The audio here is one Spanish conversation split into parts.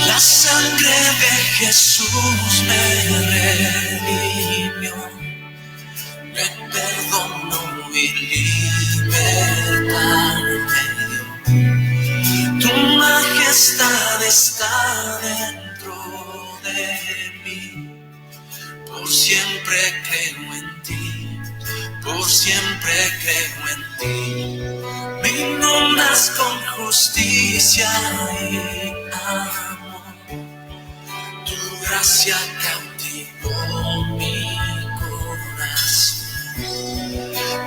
La sangre de Jesús me redimió, me perdonó y libertad me dio. Tu majestad está dentro de mí. Por siempre creo en ti, por siempre creo en ti. Me inundas con justicia y amor. Tu gracia cautivó mi corazón.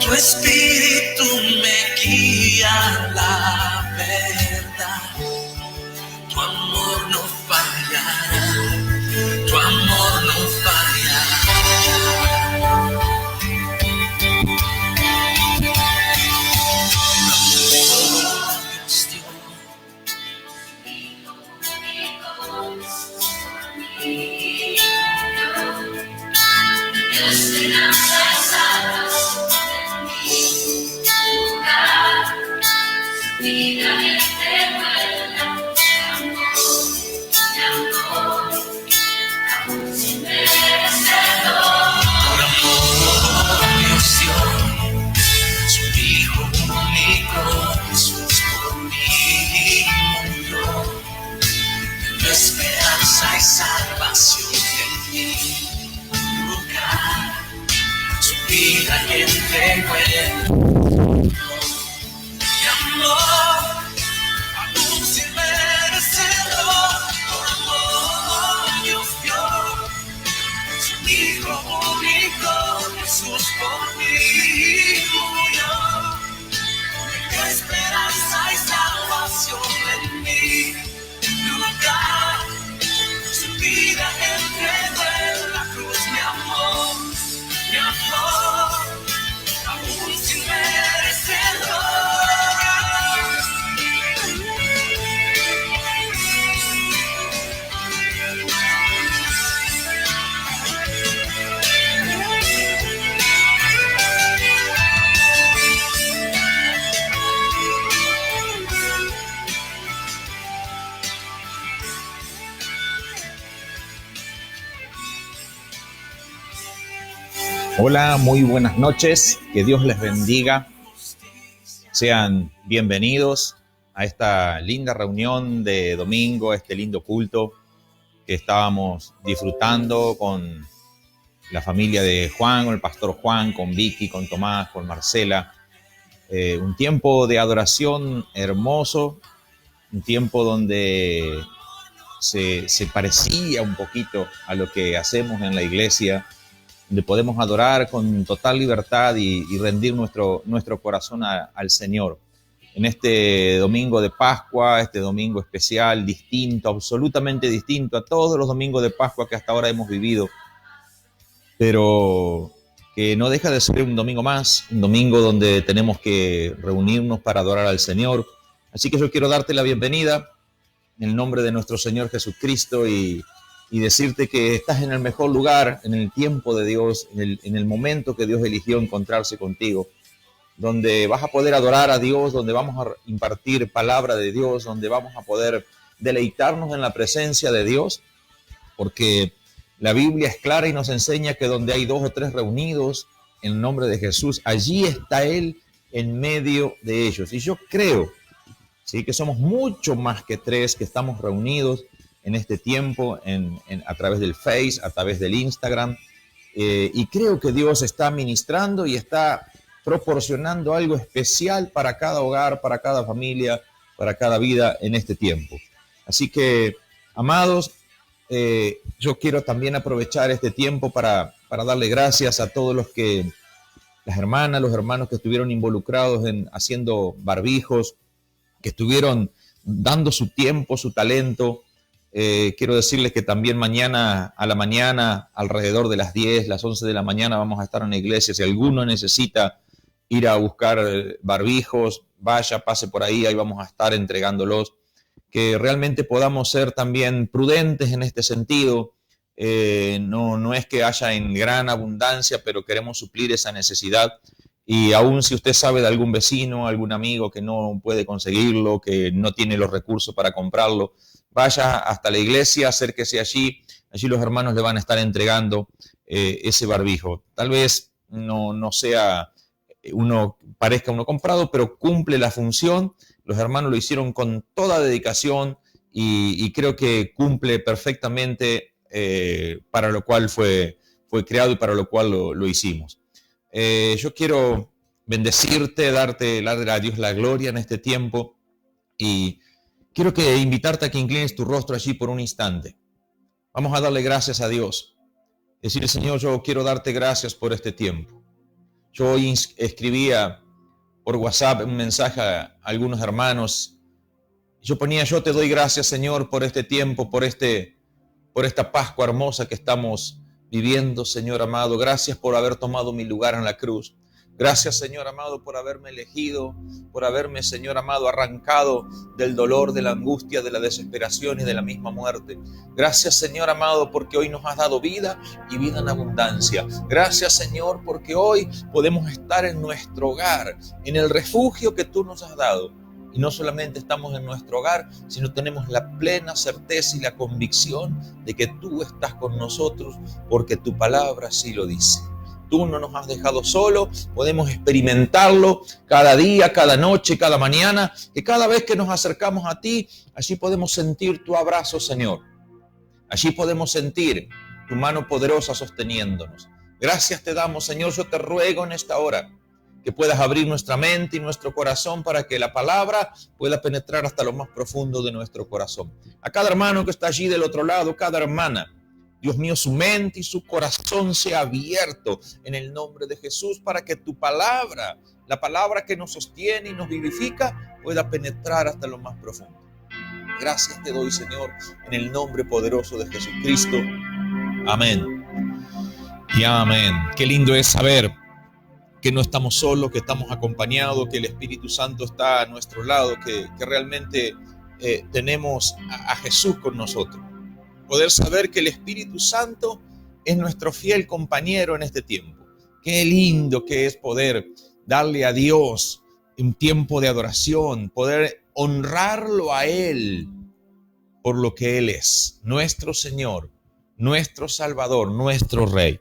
Tu espíritu me guía a la verdad. Tu amor no fallará, tu amor no fallará. Esperanza y salvación en mi lugar, su vida y entregó el mi amor, aún sin merecerlo, por amor Dios dio su Hijo único, Jesús por mí murió, dejó esperanza y salvación en mi lugar, su vida entregó en la cruz, mi amor, aún sin merecerlo. Hola, muy buenas noches, que Dios les bendiga. Sean bienvenidos a esta linda reunión de domingo, este lindo culto que estábamos disfrutando con la familia de Juan, con el pastor Juan, con Vicky, con Tomás, con Marcela. Un tiempo de adoración hermoso, un tiempo donde se parecía un poquito a lo que hacemos en la iglesia, donde podemos adorar con total libertad y rendir nuestro corazón al Señor. En este domingo de Pascua, este domingo especial, distinto, absolutamente distinto a todos los domingos de Pascua que hasta ahora hemos vivido, pero que no deja de ser un domingo más, un domingo donde tenemos que reunirnos para adorar al Señor. Así que yo quiero darte la bienvenida en el nombre de nuestro Señor Jesucristo y decirte que estás en el mejor lugar, en el tiempo de Dios, en el momento que Dios eligió encontrarse contigo, donde vas a poder adorar a Dios, donde vamos a impartir palabra de Dios, donde vamos a poder deleitarnos en la presencia de Dios, porque la Biblia es clara y nos enseña que donde hay 2 o 3 reunidos en el nombre de Jesús, allí está Él en medio de ellos. Y yo creo, ¿sí?, que somos mucho más que 3 que estamos reunidos en este tiempo, a través del Face, a través del Instagram, y creo que Dios está ministrando y está proporcionando algo especial para cada hogar, para cada familia, para cada vida en este tiempo. Así que, amados, yo quiero también aprovechar este tiempo para darle gracias a todos las hermanas, los hermanos que estuvieron involucrados en haciendo barbijos, que estuvieron dando su tiempo, su talento. Quiero decirles que también mañana a la mañana, alrededor de las 10, las 11 de la mañana, vamos a estar en la iglesia. Si alguno necesita ir a buscar barbijos, vaya, pase por ahí vamos a estar entregándolos. Que realmente podamos ser también prudentes en este sentido, no es que haya en gran abundancia, pero queremos suplir esa necesidad. Y aún si usted sabe de algún vecino, algún amigo que no puede conseguirlo, que no tiene los recursos para comprarlo, vaya hasta la iglesia, acérquese allí. Allí los hermanos le van a estar entregando ese barbijo. Tal vez no sea parezca uno comprado, pero cumple la función. Los hermanos lo hicieron con toda dedicación y creo que cumple perfectamente para lo cual fue creado y para lo cual lo hicimos. Yo quiero bendecirte, darle a Dios la gloria en este tiempo y quiero invitarte a que inclines tu rostro allí por un instante. Vamos a darle gracias a Dios. Decirle, Señor, yo quiero darte gracias por este tiempo. Yo hoy escribía por WhatsApp un mensaje a algunos hermanos. Yo ponía, yo te doy gracias, Señor, por este tiempo, por esta Pascua hermosa que estamos viviendo, Señor amado. Gracias por haber tomado mi lugar en la cruz. Gracias, Señor amado, por haberme elegido, por haberme, Señor amado, arrancado del dolor, de la angustia, de la desesperación y de la misma muerte. Gracias, Señor amado, porque hoy nos has dado vida y vida en abundancia. Gracias, Señor, porque hoy podemos estar en nuestro hogar, en el refugio que tú nos has dado. Y no solamente estamos en nuestro hogar, sino tenemos la plena certeza y la convicción de que tú estás con nosotros, porque tu palabra así lo dice. Tú no nos has dejado solos, podemos experimentarlo cada día, cada noche, cada mañana, que cada vez que nos acercamos a ti, allí podemos sentir tu abrazo, Señor. Allí podemos sentir tu mano poderosa sosteniéndonos. Gracias te damos, Señor. Yo te ruego en esta hora que puedas abrir nuestra mente y nuestro corazón para que la palabra pueda penetrar hasta lo más profundo de nuestro corazón. A cada hermano que está allí del otro lado, cada hermana, Dios mío, su mente y su corazón sea abierto en el nombre de Jesús para que tu palabra, la palabra que nos sostiene y nos vivifica, pueda penetrar hasta lo más profundo. Gracias te doy, Señor, en el nombre poderoso de Jesucristo. Amén. Y amén. Qué lindo es saber que no estamos solos, que estamos acompañados, que el Espíritu Santo está a nuestro lado, que realmente tenemos a Jesús con nosotros. Poder saber que el Espíritu Santo es nuestro fiel compañero en este tiempo. Qué lindo que es poder darle a Dios un tiempo de adoración, poder honrarlo a Él por lo que Él es, nuestro Señor, nuestro Salvador, nuestro Rey.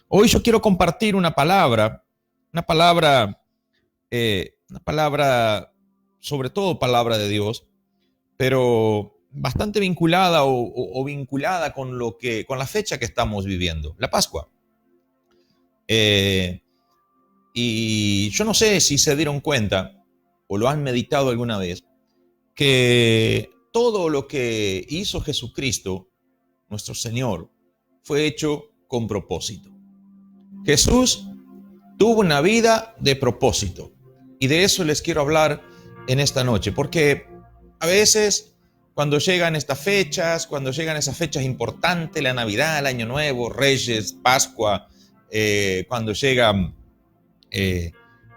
Hoy yo quiero compartir una palabra, sobre todo palabra de Dios, pero bastante vinculada o vinculada con la fecha que estamos viviendo, la Pascua. Y yo no sé si se dieron cuenta o lo han meditado alguna vez, que todo lo que hizo Jesucristo, nuestro Señor, fue hecho con propósito. Jesús tuvo una vida de propósito y de eso les quiero hablar en esta noche, porque a veces cuando llegan estas fechas, cuando llegan esas fechas importantes, la Navidad, el Año Nuevo, Reyes, Pascua, cuando llegan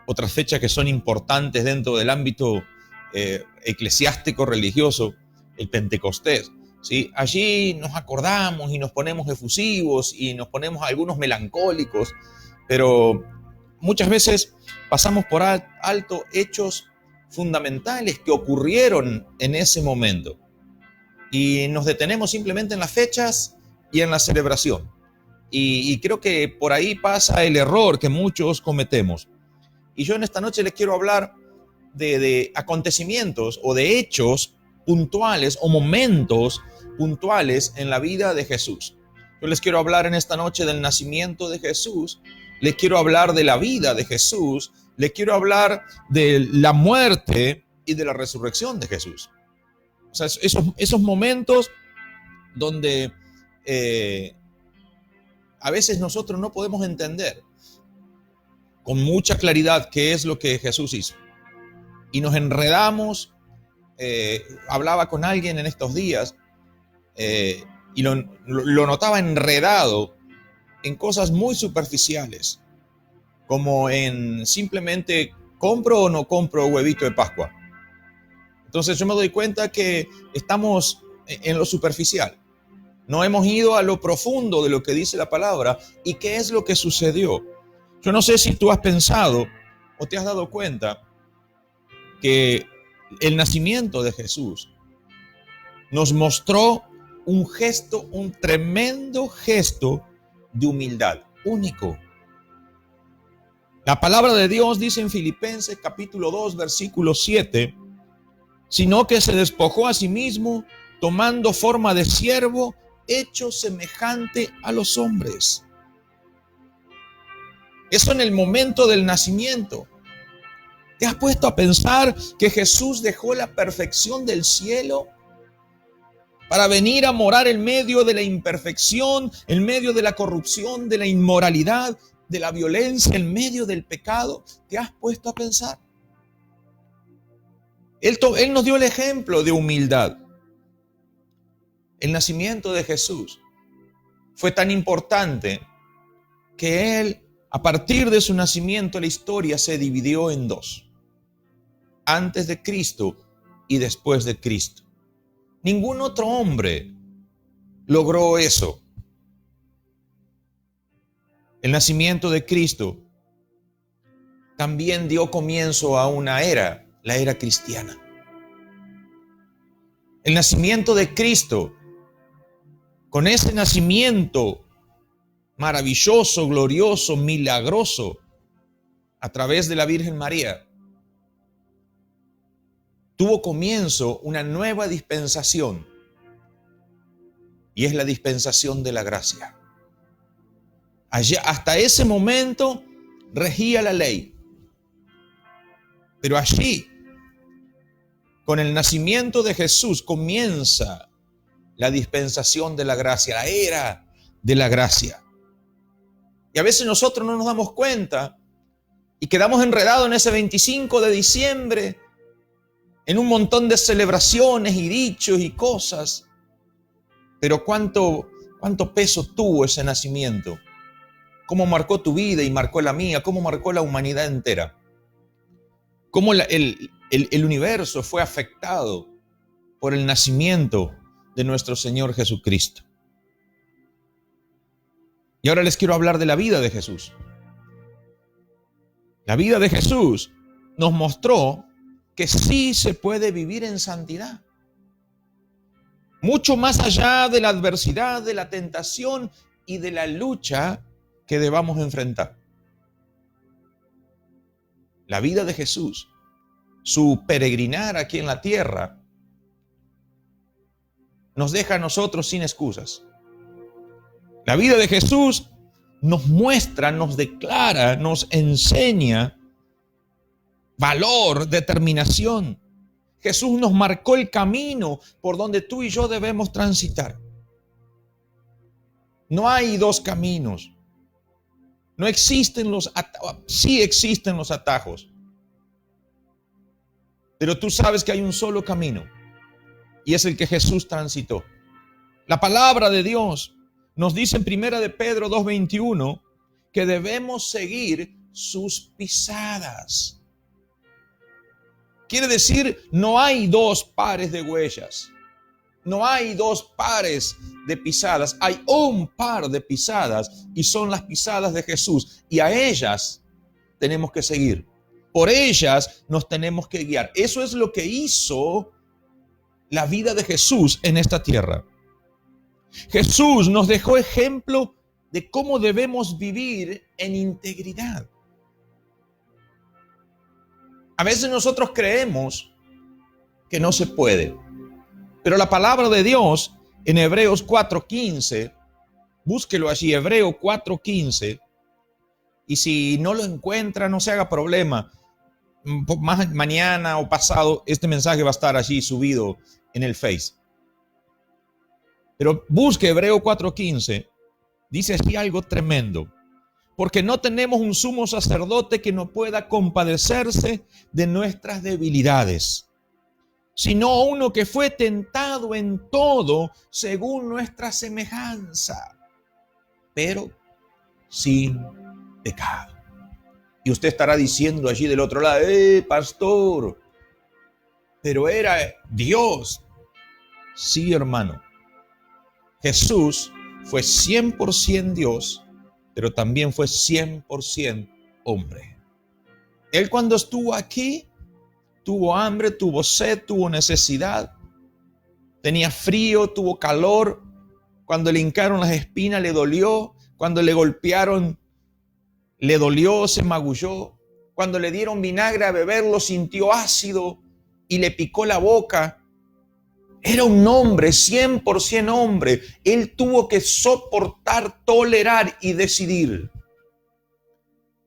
otras fechas que son importantes dentro del ámbito eclesiástico religioso, el Pentecostés, ¿sí? Allí nos acordamos y nos ponemos efusivos y nos ponemos algunos melancólicos, pero muchas veces pasamos por alto hechos fundamentales que ocurrieron en ese momento y nos detenemos simplemente en las fechas y en la celebración. Y creo que por ahí pasa el error que muchos cometemos. Y yo en esta noche les quiero hablar de acontecimientos o de hechos puntuales o momentos puntuales en la vida de Jesús. Yo les quiero hablar en esta noche del nacimiento de Jesús, les quiero hablar de la vida de Jesús, les quiero hablar de la muerte y de la resurrección de Jesús. O sea, esos momentos donde a veces nosotros no podemos entender con mucha claridad qué es lo que Jesús hizo. Y nos enredamos. Hablaba con alguien en estos días y lo notaba enredado en cosas muy superficiales, como en simplemente compro o no compro huevito de Pascua. Entonces yo me doy cuenta que estamos en lo superficial. No hemos ido a lo profundo de lo que dice la palabra y qué es lo que sucedió. Yo no sé si tú has pensado o te has dado cuenta que el nacimiento de Jesús nos mostró un gesto, un tremendo gesto de humildad, único. La palabra de Dios dice en Filipenses capítulo 2, versículo 7, sino que se despojó a sí mismo, tomando forma de siervo, hecho semejante a los hombres. Eso en el momento del nacimiento. ¿Te has puesto a pensar que Jesús dejó la perfección del cielo para venir a morar en medio de la imperfección, en medio de la corrupción, de la inmoralidad, de la violencia, en medio del pecado? ¿Te has puesto a pensar? Él nos dio el ejemplo de humildad. El nacimiento de Jesús fue tan importante que Él, a partir de su nacimiento, la historia se dividió en dos: antes de Cristo y después de Cristo. Ningún otro hombre logró eso. El nacimiento de Cristo también dio comienzo a una era, la era cristiana. El nacimiento de Cristo, con ese nacimiento maravilloso, glorioso, milagroso, a través de la Virgen María, tuvo comienzo una nueva dispensación, y es la dispensación de la gracia. Allá, hasta ese momento regía la ley, pero allí, con el nacimiento de Jesús, comienza la dispensación de la gracia, la era de la gracia. Y a veces nosotros no nos damos cuenta y quedamos enredados en ese 25 de diciembre, en un montón de celebraciones y dichos y cosas. Pero ¿cuánto peso tuvo ese nacimiento? ¿Cómo marcó tu vida y marcó la mía? ¿Cómo marcó la humanidad entera? ¿Cómo el universo fue afectado por el nacimiento de nuestro Señor Jesucristo? Y ahora les quiero hablar de la vida de Jesús. La vida de Jesús nos mostró que sí se puede vivir en santidad. Mucho más allá de la adversidad, de la tentación y de la lucha que debamos enfrentar. La vida de Jesús, su peregrinar aquí en la tierra, nos deja a nosotros sin excusas. La vida de Jesús nos muestra, nos declara, nos enseña valor, determinación. Jesús nos marcó el camino por donde tú y yo debemos transitar. No hay dos caminos. No existen sí existen los atajos. Pero tú sabes que hay un solo camino y es el que Jesús transitó. La palabra de Dios nos dice en 1 de Pedro 2:21 que debemos seguir sus pisadas. Quiere decir, no hay dos pares de huellas, no hay dos pares de pisadas, hay un par de pisadas y son las pisadas de Jesús, y a ellas tenemos que seguir, por ellas nos tenemos que guiar. Eso es lo que hizo la vida de Jesús en esta tierra. Jesús nos dejó ejemplo de cómo debemos vivir en integridad. A veces nosotros creemos que no se puede, pero la palabra de Dios en Hebreos 4:15, búsquelo allí, Hebreos 4:15, y si no lo encuentra, no se haga problema. Más mañana o pasado, este mensaje va a estar allí subido en el Face. Pero busque Hebreos 4:15, dice así algo tremendo. Porque no tenemos un sumo sacerdote que no pueda compadecerse de nuestras debilidades, sino uno que fue tentado en todo según nuestra semejanza, pero sin pecado. Y usted estará diciendo allí del otro lado, pastor, pero era Dios. Sí, hermano, Jesús fue 100% Dios, pero también fue 100% hombre. Él cuando estuvo aquí, tuvo hambre, tuvo sed, tuvo necesidad, tenía frío, tuvo calor. Cuando le hincaron las espinas le dolió, cuando le golpearon le dolió, se magulló. Cuando le dieron vinagre a beber lo sintió ácido y le picó la boca. Era un hombre, 100% hombre. Él tuvo que soportar, tolerar y decidir.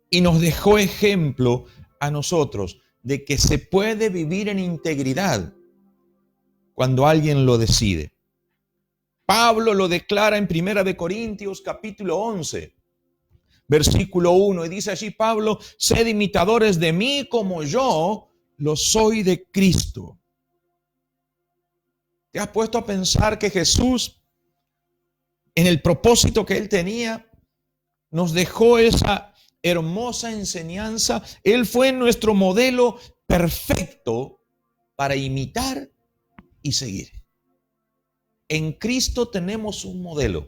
Y nos dejó ejemplo a nosotros de que se puede vivir en integridad cuando alguien lo decide. Pablo lo declara en 1 Corintios capítulo 11, versículo 1. Y dice allí Pablo: sed imitadores de mí como yo lo soy de Cristo. ¿Te has puesto a pensar que Jesús, en el propósito que Él tenía, nos dejó esa hermosa enseñanza? Él fue nuestro modelo perfecto para imitar y seguir. En Cristo tenemos un modelo.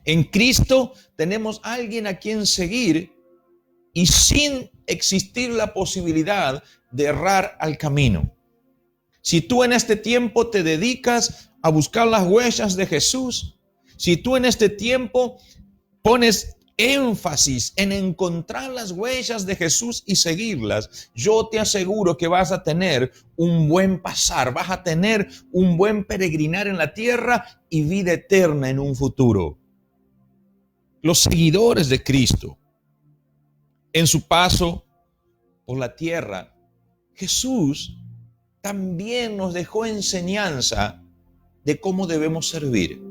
En Cristo tenemos alguien a quien seguir y sin existir la posibilidad de errar al camino. Si tú en este tiempo te dedicas a buscar las huellas de Jesús, si tú en este tiempo pones énfasis en encontrar las huellas de Jesús y seguirlas, yo te aseguro que vas a tener un buen pasar, vas a tener un buen peregrinar en la tierra y vida eterna en un futuro. Los seguidores de Cristo, en su paso por la tierra, Jesús también nos dejó enseñanza de cómo debemos servir.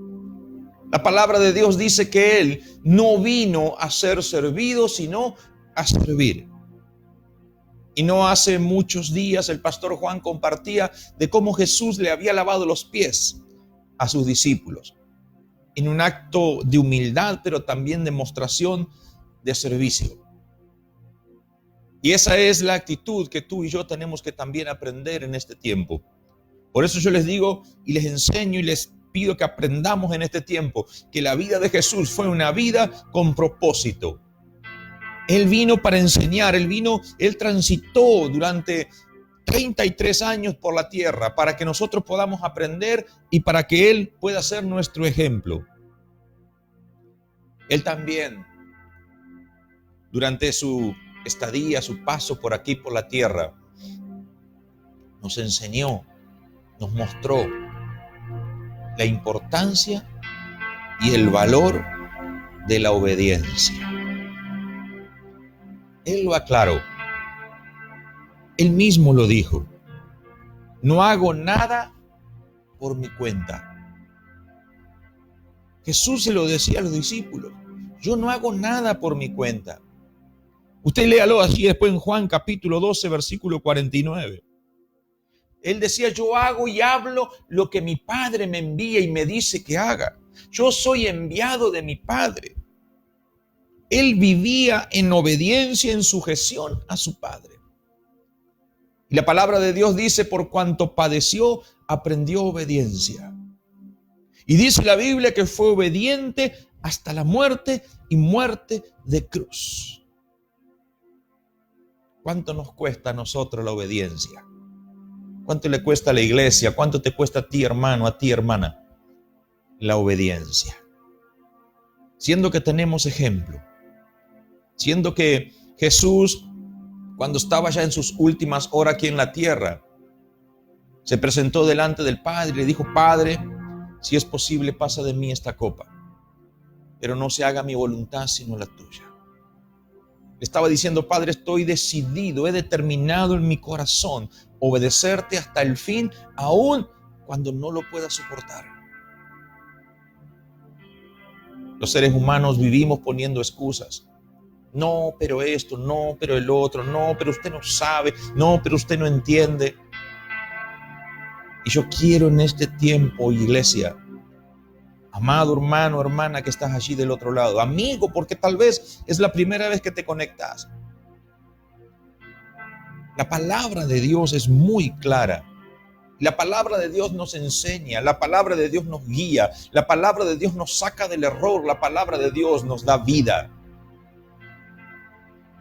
La palabra de Dios dice que Él no vino a ser servido, sino a servir. Y no hace muchos días el pastor Juan compartía de cómo Jesús le había lavado los pies a sus discípulos, en un acto de humildad, pero también demostración de servicio. Y esa es la actitud que tú y yo tenemos que también aprender en este tiempo. Por eso yo les digo y les enseño y les pido que aprendamos en este tiempo que la vida de Jesús fue una vida con propósito. Él vino para enseñar, Él transitó durante 33 años por la tierra para que nosotros podamos aprender y para que Él pueda ser nuestro ejemplo. Él también, durante su estadía, su paso por aquí, por la tierra, nos enseñó, nos mostró la importancia y el valor de la obediencia. Él lo aclaró. Él mismo lo dijo: no hago nada por mi cuenta. Jesús se lo decía a los discípulos: yo no hago nada por mi cuenta. Usted léalo así después en Juan capítulo 12, versículo 49. Él decía: yo hago y hablo lo que mi Padre me envía y me dice que haga. Yo soy enviado de mi Padre. Él vivía en obediencia, en sujeción a su Padre. Y la palabra de Dios dice: por cuanto padeció, aprendió obediencia. Y dice la Biblia que fue obediente hasta la muerte y muerte de cruz. ¿Cuánto nos cuesta a nosotros la obediencia? ¿Cuánto le cuesta a la iglesia? ¿Cuánto te cuesta a ti, hermano, a ti, hermana? La obediencia. Siendo que tenemos ejemplo. Siendo que Jesús, cuando estaba ya en sus últimas horas aquí en la tierra, se presentó delante del Padre y le dijo: Padre, si es posible, pasa de mí esta copa, pero no se haga mi voluntad sino la tuya. Le estaba diciendo: Padre, estoy decidido, he determinado en mi corazón obedecerte hasta el fin, aun cuando no lo pueda soportar. Los seres humanos vivimos poniendo excusas. No, pero esto, no, pero el otro, no, pero usted no sabe, no, pero usted no entiende. Y yo quiero en este tiempo, iglesia, amado hermano, hermana que estás allí del otro lado, amigo, porque tal vez es la primera vez que te conectas. La palabra de Dios es muy clara La palabra de Dios nos enseña, la palabra de Dios nos guía, la palabra de Dios nos saca del error, la palabra de Dios nos da vida.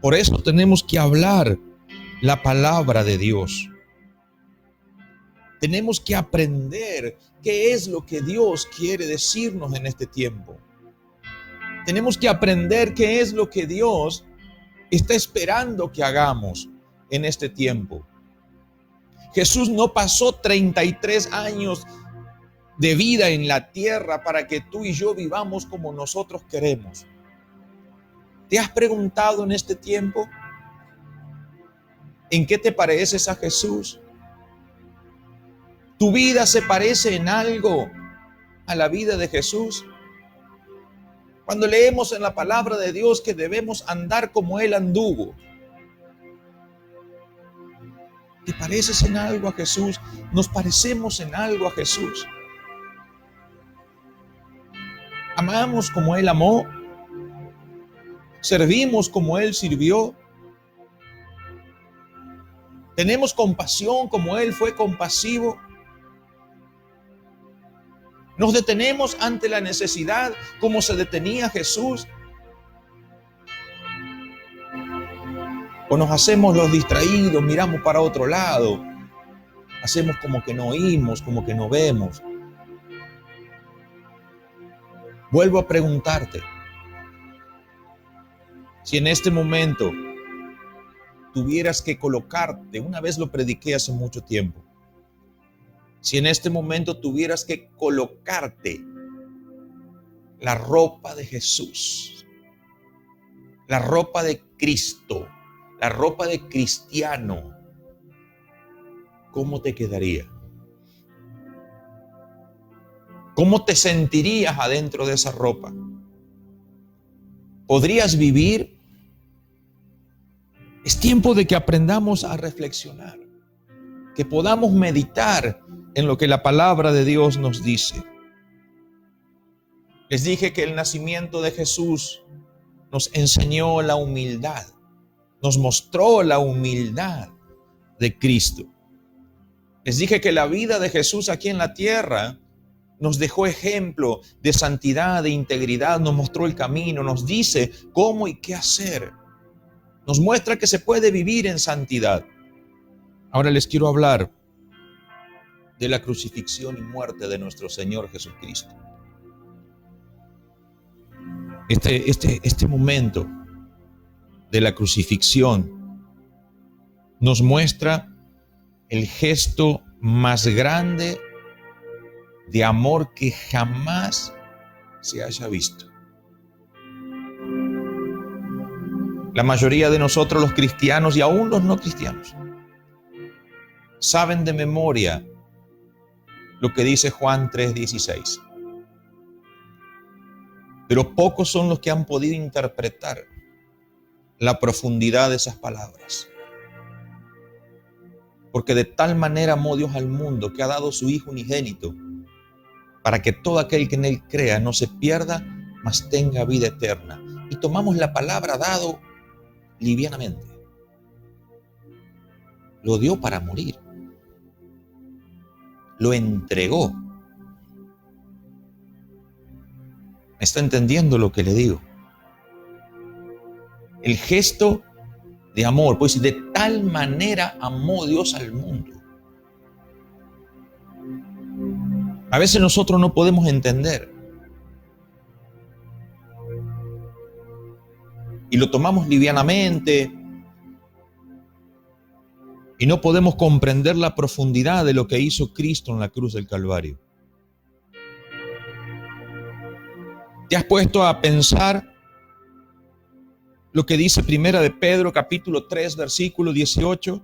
Por eso tenemos que hablar la palabra de Dios. Tenemos que aprender qué es lo que Dios quiere decirnos en este tiempo. Tenemos que aprender qué es lo que Dios está esperando que hagamos en este tiempo. Jesús no pasó 33 años de vida en la tierra para que tú y yo vivamos como nosotros queremos. ¿Te has preguntado en este tiempo en qué te pareces a Jesús? ¿Tu vida se parece en algo a la vida de Jesús? Cuando leemos en la palabra de Dios que debemos andar como Él anduvo, ¿te pareces en algo a Jesús? ¿Nos parecemos en algo a Jesús? ¿Amamos como Él amó? ¿Servimos como Él sirvió? ¿Tenemos compasión como Él fue compasivo? ¿Nos detenemos ante la necesidad como se detenía Jesús? ¿O nos hacemos los distraídos, miramos para otro lado? Hacemos como que no oímos, como que no vemos. Vuelvo a preguntarte, si en este momento tuvieras que colocarte, una vez lo prediqué hace mucho tiempo, si en este momento tuvieras que colocarte la ropa de Jesús, la ropa de Cristo, la ropa de cristiano, ¿cómo te quedaría? ¿Cómo te sentirías adentro de esa ropa? ¿Podrías vivir? Es tiempo de que aprendamos a reflexionar, que podamos meditar en lo que la palabra de Dios nos dice. Les dije que el nacimiento de Jesús nos enseñó la humildad, nos mostró la humildad de Cristo. Les dije que la vida de Jesús aquí en la tierra nos dejó ejemplo de santidad, de integridad, nos mostró el camino, nos dice cómo y qué hacer. Nos muestra que se puede vivir en santidad. Ahora les quiero hablar de la crucifixión y muerte de nuestro Señor Jesucristo. Este momento de la crucifixión nos muestra el gesto más grande de amor que jamás se haya visto. La mayoría de nosotros, los cristianos y aún los no cristianos, saben de memoria lo que dice Juan 3:16. Pero pocos son los que han podido interpretar la profundidad de esas palabras. Porque de tal manera amó Dios al mundo que ha dado su Hijo unigénito, para que todo aquel que en Él crea no se pierda, mas tenga vida eterna. Y tomamos la palabra dado livianamente. Lo dio para morir. Lo entregó. ¿Me está entendiendo lo que le digo? El gesto de amor, pues de tal manera amó Dios al mundo. A veces nosotros no podemos entender y lo tomamos livianamente y no podemos comprender la profundidad de lo que hizo Cristo en la cruz del Calvario. ¿Te has puesto a pensar lo que dice Primera de Pedro, capítulo 3, versículo 18?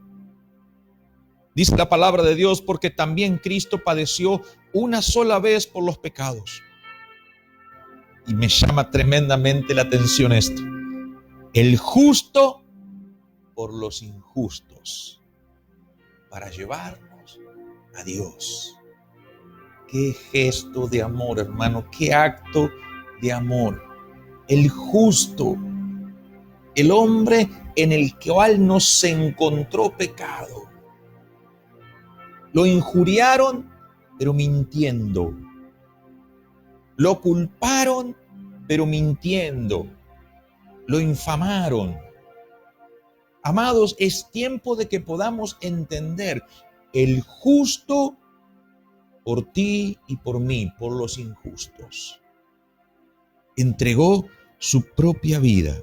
Dice la palabra de Dios, porque también Cristo padeció una sola vez por los pecados. Y me llama tremendamente la atención esto. El justo por los injustos, para llevarnos a Dios. Qué gesto de amor, hermano, qué acto de amor. El justo, el hombre en el cual no se encontró pecado, Lo injuriaron, pero mintiendo. Lo culparon, pero mintiendo. Lo infamaron. Amados, es tiempo de que podamos entender: el justo por ti y por mí, por los injustos, entregó su propia vida.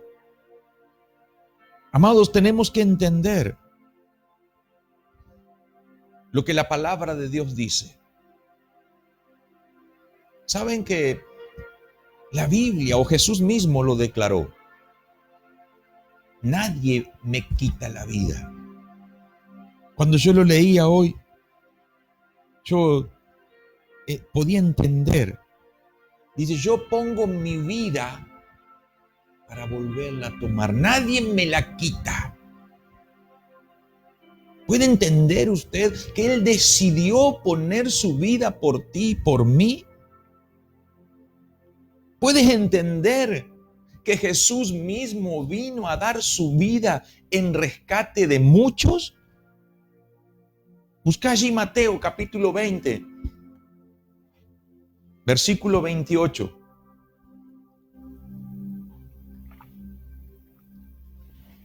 Amados, tenemos que entender lo que la palabra de Dios dice. Saben que la Biblia o Jesús mismo lo declaró: nadie me quita la vida. Cuando yo lo leía hoy, yo podía entender. Dice: yo pongo mi vida para volverla a tomar. Nadie me la quita. ¿Puede entender usted que Él decidió poner su vida por ti y por mí? ¿Puedes entender que Jesús mismo vino a dar su vida en rescate de muchos? Busca allí Mateo capítulo 20, versículo 28.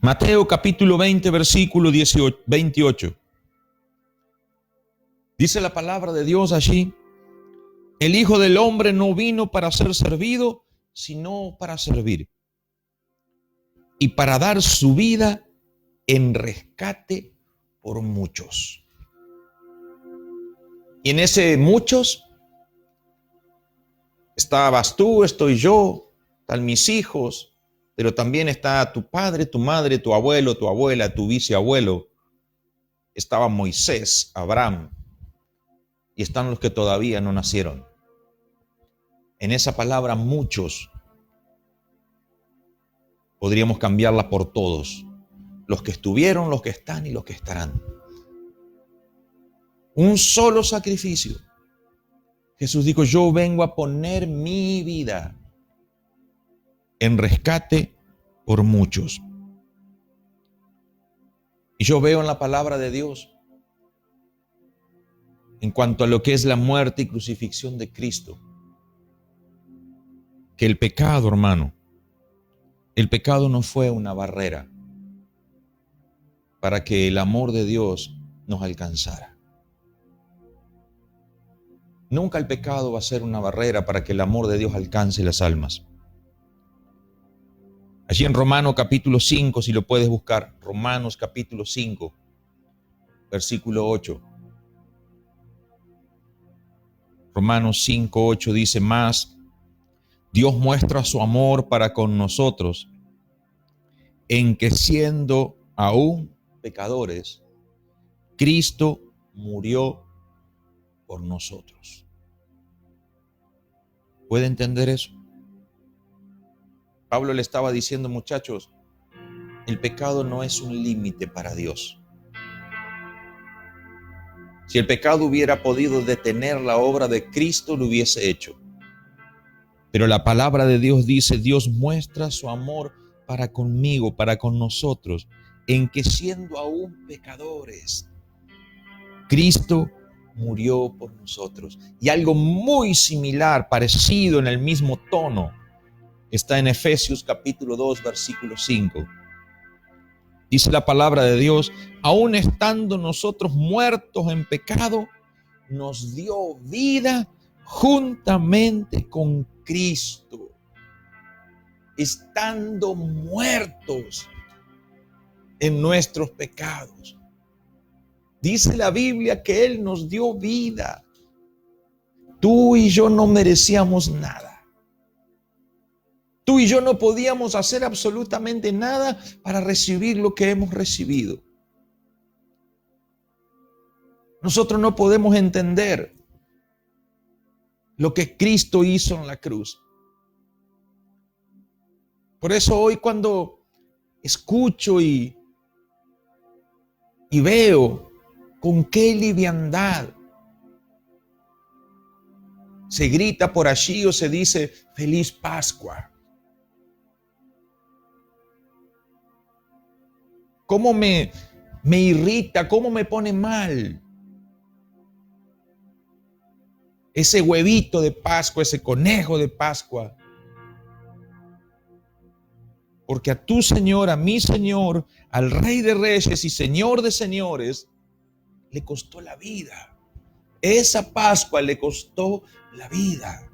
Mateo capítulo 20, versículo 28. Dice la palabra de Dios allí: el Hijo del Hombre no vino para ser servido, sino para servir, y para dar su vida en rescate por muchos. Y en ese muchos estabas tú, estoy yo, están mis hijos, pero también está tu padre, tu madre, tu abuelo, tu abuela, tu bisabuelo. Estaba Moisés, Abraham, y están los que todavía no nacieron. En esa palabra muchos podríamos cambiarla por todos: los que estuvieron, los que están y los que estarán. Un solo sacrificio. Jesús dijo: yo vengo a poner mi vida en rescate por muchos. Y yo veo en la palabra de Dios, en cuanto a lo que es la muerte y crucifixión de Cristo, que el pecado, hermano, el pecado no fue una barrera para que el amor de Dios nos alcanzara. Nunca el pecado va a ser una barrera para que el amor de Dios alcance las almas. Allí en Romanos capítulo 5, si lo puedes buscar, Romanos capítulo 5, versículo 8. Romanos 5, 8 dice: más Dios muestra su amor para con nosotros en que, siendo aún pecadores, Cristo murió por nosotros. ¿Puede entender eso? Pablo le estaba diciendo: muchachos, el pecado no es un límite para Dios. Si el pecado hubiera podido detener la obra de Cristo, lo hubiese hecho. Pero la palabra de Dios dice: Dios muestra su amor para conmigo, para con nosotros, en que, siendo aún pecadores, Cristo murió por nosotros. Y algo muy similar, parecido, en el mismo tono, está en Efesios capítulo 2, versículo 5. Dice la palabra de Dios: aún estando nosotros muertos en pecado, nos dio vida juntamente con Cristo. Estando muertos en nuestros pecados, dice la Biblia que Él nos dio vida. Tú y yo no merecíamos nada. Tú y yo no podíamos hacer absolutamente nada para recibir lo que hemos recibido. Nosotros no podemos entender lo que Cristo hizo en la cruz. Por eso hoy, cuando escucho y veo con qué liviandad se grita por allí o se dice feliz Pascua, cómo me irrita, cómo me pone mal ese huevito de Pascua, ese conejo de Pascua. Porque a tu Señor, a mi Señor, al Rey de Reyes y Señor de Señores, le costó la vida. Esa Pascua le costó la vida.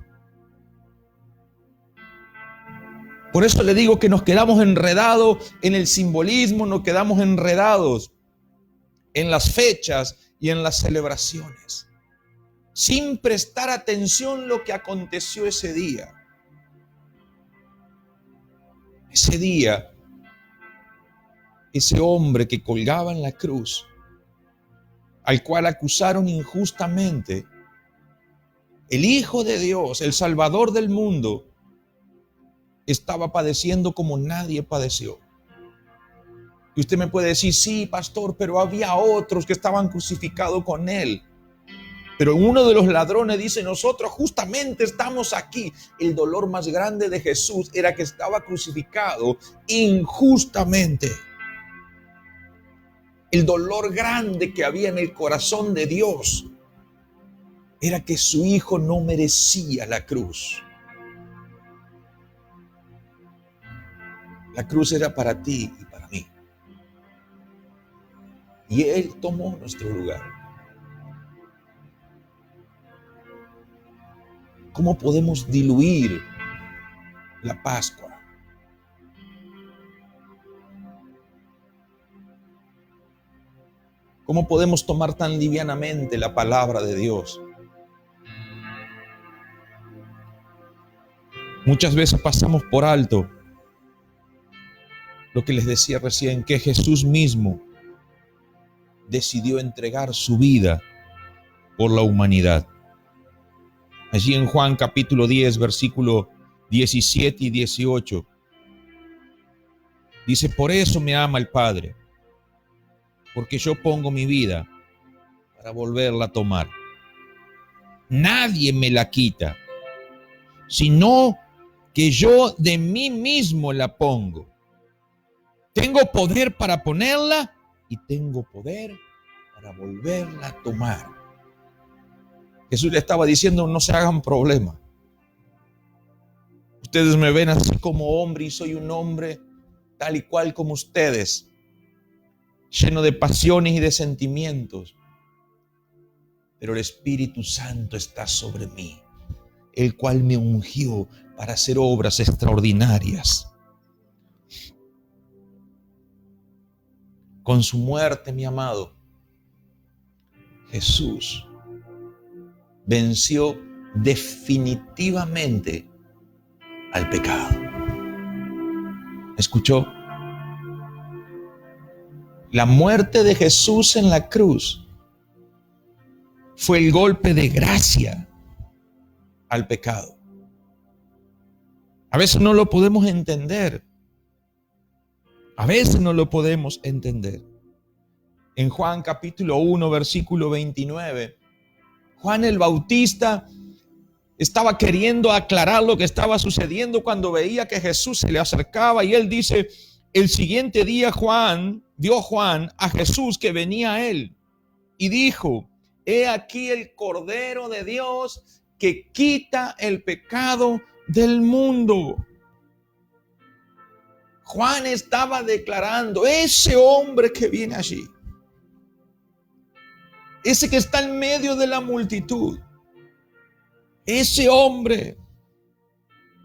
Por eso le digo que nos quedamos enredados en el simbolismo, nos quedamos enredados en las fechas y en las celebraciones, sin prestar atención a lo que aconteció ese día. Ese día, ese hombre que colgaba en la cruz, al cual acusaron injustamente, el Hijo de Dios, el Salvador del mundo, estaba padeciendo como nadie padeció. Y usted me puede decir, sí, pastor, pero había otros que estaban crucificados con él. Pero uno de los ladrones dice, nosotros justamente estamos aquí. El dolor más grande de Jesús era que estaba crucificado injustamente. El dolor grande que había en el corazón de Dios era que su Hijo no merecía la cruz. La cruz era para ti y para mí. Y Él tomó nuestro lugar. ¿Cómo podemos diluir la Pascua? ¿Cómo podemos tomar tan livianamente la palabra de Dios? Muchas veces pasamos por alto lo que les decía recién, que Jesús mismo decidió entregar su vida por la humanidad. Allí en Juan capítulo 10, versículo 17 y 18, dice, por eso me ama el Padre, porque yo pongo mi vida para volverla a tomar. Nadie me la quita, sino que yo de mí mismo la pongo. Tengo poder para ponerla y tengo poder para volverla a tomar. Jesús le estaba diciendo, no se hagan problema. Ustedes me ven así como hombre y soy un hombre tal y cual como ustedes, lleno de pasiones y de sentimientos. Pero el Espíritu Santo está sobre mí, el cual me ungió para hacer obras extraordinarias. Con su muerte, mi amado, Jesús venció definitivamente al pecado. ¿Escuchó? La muerte de Jesús en la cruz fue el golpe de gracia al pecado. A veces no lo podemos entender. A veces no lo podemos entender. En Juan capítulo 1, versículo 29, Juan el Bautista estaba queriendo aclarar lo que estaba sucediendo cuando veía que Jesús se le acercaba, y él dice, el siguiente día vio Juan a Jesús que venía a él y dijo, he aquí el Cordero de Dios que quita el pecado del mundo. Juan estaba declarando, ese hombre que viene allí, ese que está en medio de la multitud, ese hombre,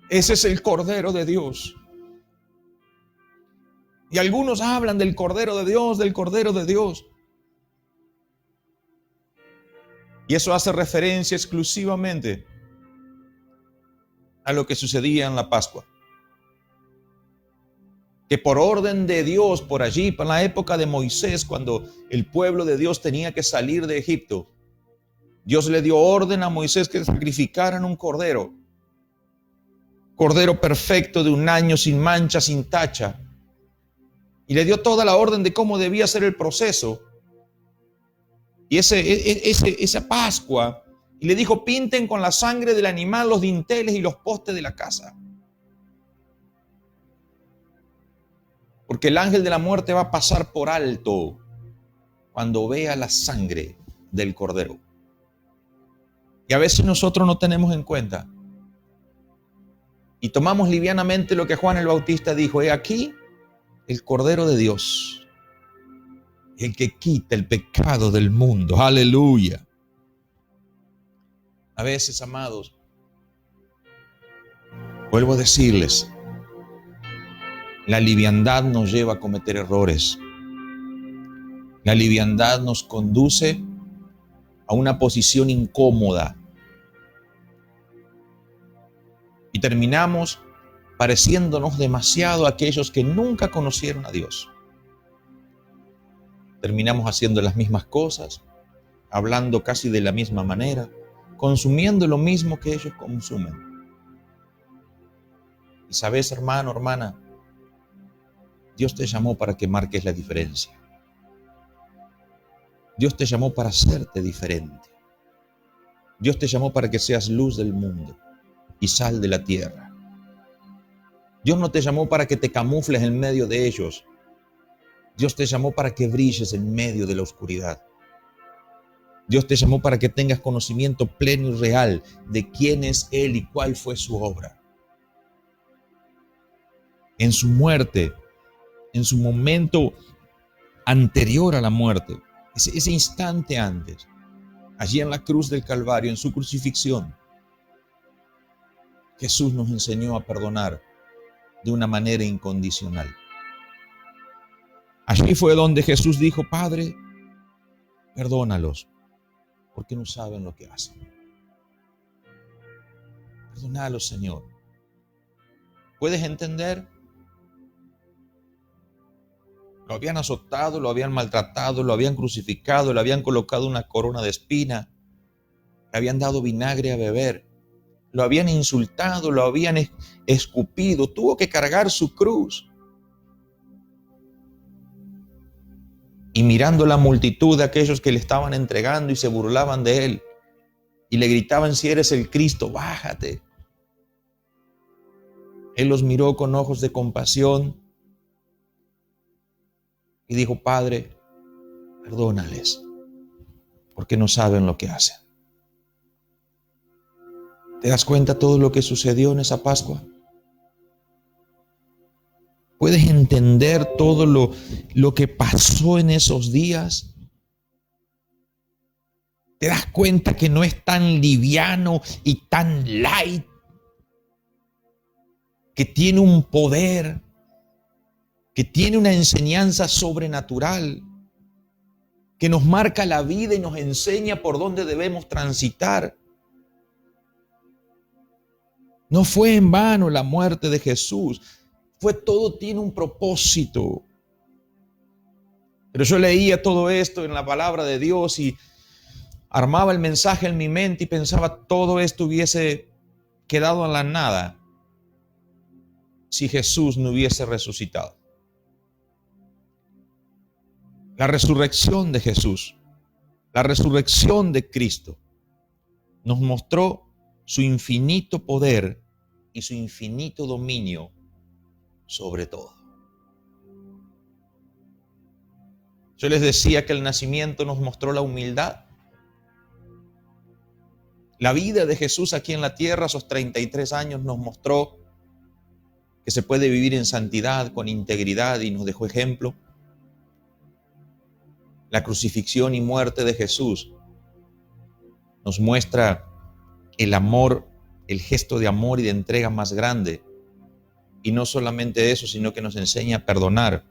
ese es el Cordero de Dios. Y algunos hablan del Cordero de Dios, del Cordero de Dios. Y eso hace referencia exclusivamente a lo que sucedía en la Pascua. Que por orden de Dios, por allí, para la época de Moisés, cuando el pueblo de Dios tenía que salir de Egipto, Dios le dio orden a Moisés que sacrificaran un cordero perfecto de 1 año, sin mancha, sin tacha. Y le dio toda la orden de cómo debía ser el proceso. Y esa Pascua, y le dijo, pinten con la sangre del animal los dinteles y los postes de la casa. Porque el ángel de la muerte va a pasar por alto cuando vea la sangre del cordero. Y a veces nosotros no tenemos en cuenta y tomamos livianamente lo que Juan el Bautista dijo: he aquí el Cordero de Dios, el que quita el pecado del mundo. Aleluya. A veces, amados, vuelvo a decirles, la liviandad nos lleva a cometer errores. La liviandad nos conduce a una posición incómoda y terminamos pareciéndonos demasiado a aquellos que nunca conocieron a Dios. Terminamos haciendo las mismas cosas, hablando casi de la misma manera, consumiendo lo mismo que ellos consumen. Y sabes, hermano, hermana, Dios te llamó para que marques la diferencia. Dios te llamó para hacerte diferente. Dios te llamó para que seas luz del mundo y sal de la tierra. Dios no te llamó para que te camufles en medio de ellos. Dios te llamó para que brilles en medio de la oscuridad. Dios te llamó para que tengas conocimiento pleno y real de quién es Él y cuál fue su obra. En su muerte, en su momento anterior a la muerte, ese instante antes, allí en la cruz del Calvario, en su crucifixión, Jesús nos enseñó a perdonar de una manera incondicional. Allí fue donde Jesús dijo: Padre, perdónalos, porque no saben lo que hacen. Perdónalos, Señor. ¿Puedes entender? Lo habían azotado, lo habían maltratado, lo habían crucificado, le habían colocado una corona de espina, le habían dado vinagre a beber, lo habían insultado, lo habían escupido, tuvo que cargar su cruz. Y mirando la multitud de aquellos que le estaban entregando y se burlaban de él y le gritaban: si eres el Cristo, bájate. Él los miró con ojos de compasión y dijo: Padre, perdónales, porque no saben lo que hacen. ¿Te das cuenta todo lo que sucedió en esa Pascua? ¿Puedes entender todo lo que pasó en esos días? ¿Te das cuenta que no es tan liviano y tan light? Que tiene un poder, que tiene una enseñanza sobrenatural, que nos marca la vida y nos enseña por dónde debemos transitar. No fue en vano la muerte de Jesús. Todo tiene un propósito. Pero yo leía todo esto en la palabra de Dios y armaba el mensaje en mi mente y pensaba: todo esto hubiese quedado en la nada si Jesús no hubiese resucitado. La resurrección de Jesús, la resurrección de Cristo, nos mostró su infinito poder y su infinito dominio sobre todo. Yo les decía que el nacimiento nos mostró la humildad. La vida de Jesús aquí en la tierra, esos 33 años, nos mostró que se puede vivir en santidad, con integridad, y nos dejó ejemplo. La crucifixión y muerte de Jesús nos muestra el amor, el gesto de amor y de entrega más grande. Y no solamente eso, sino que nos enseña a perdonar.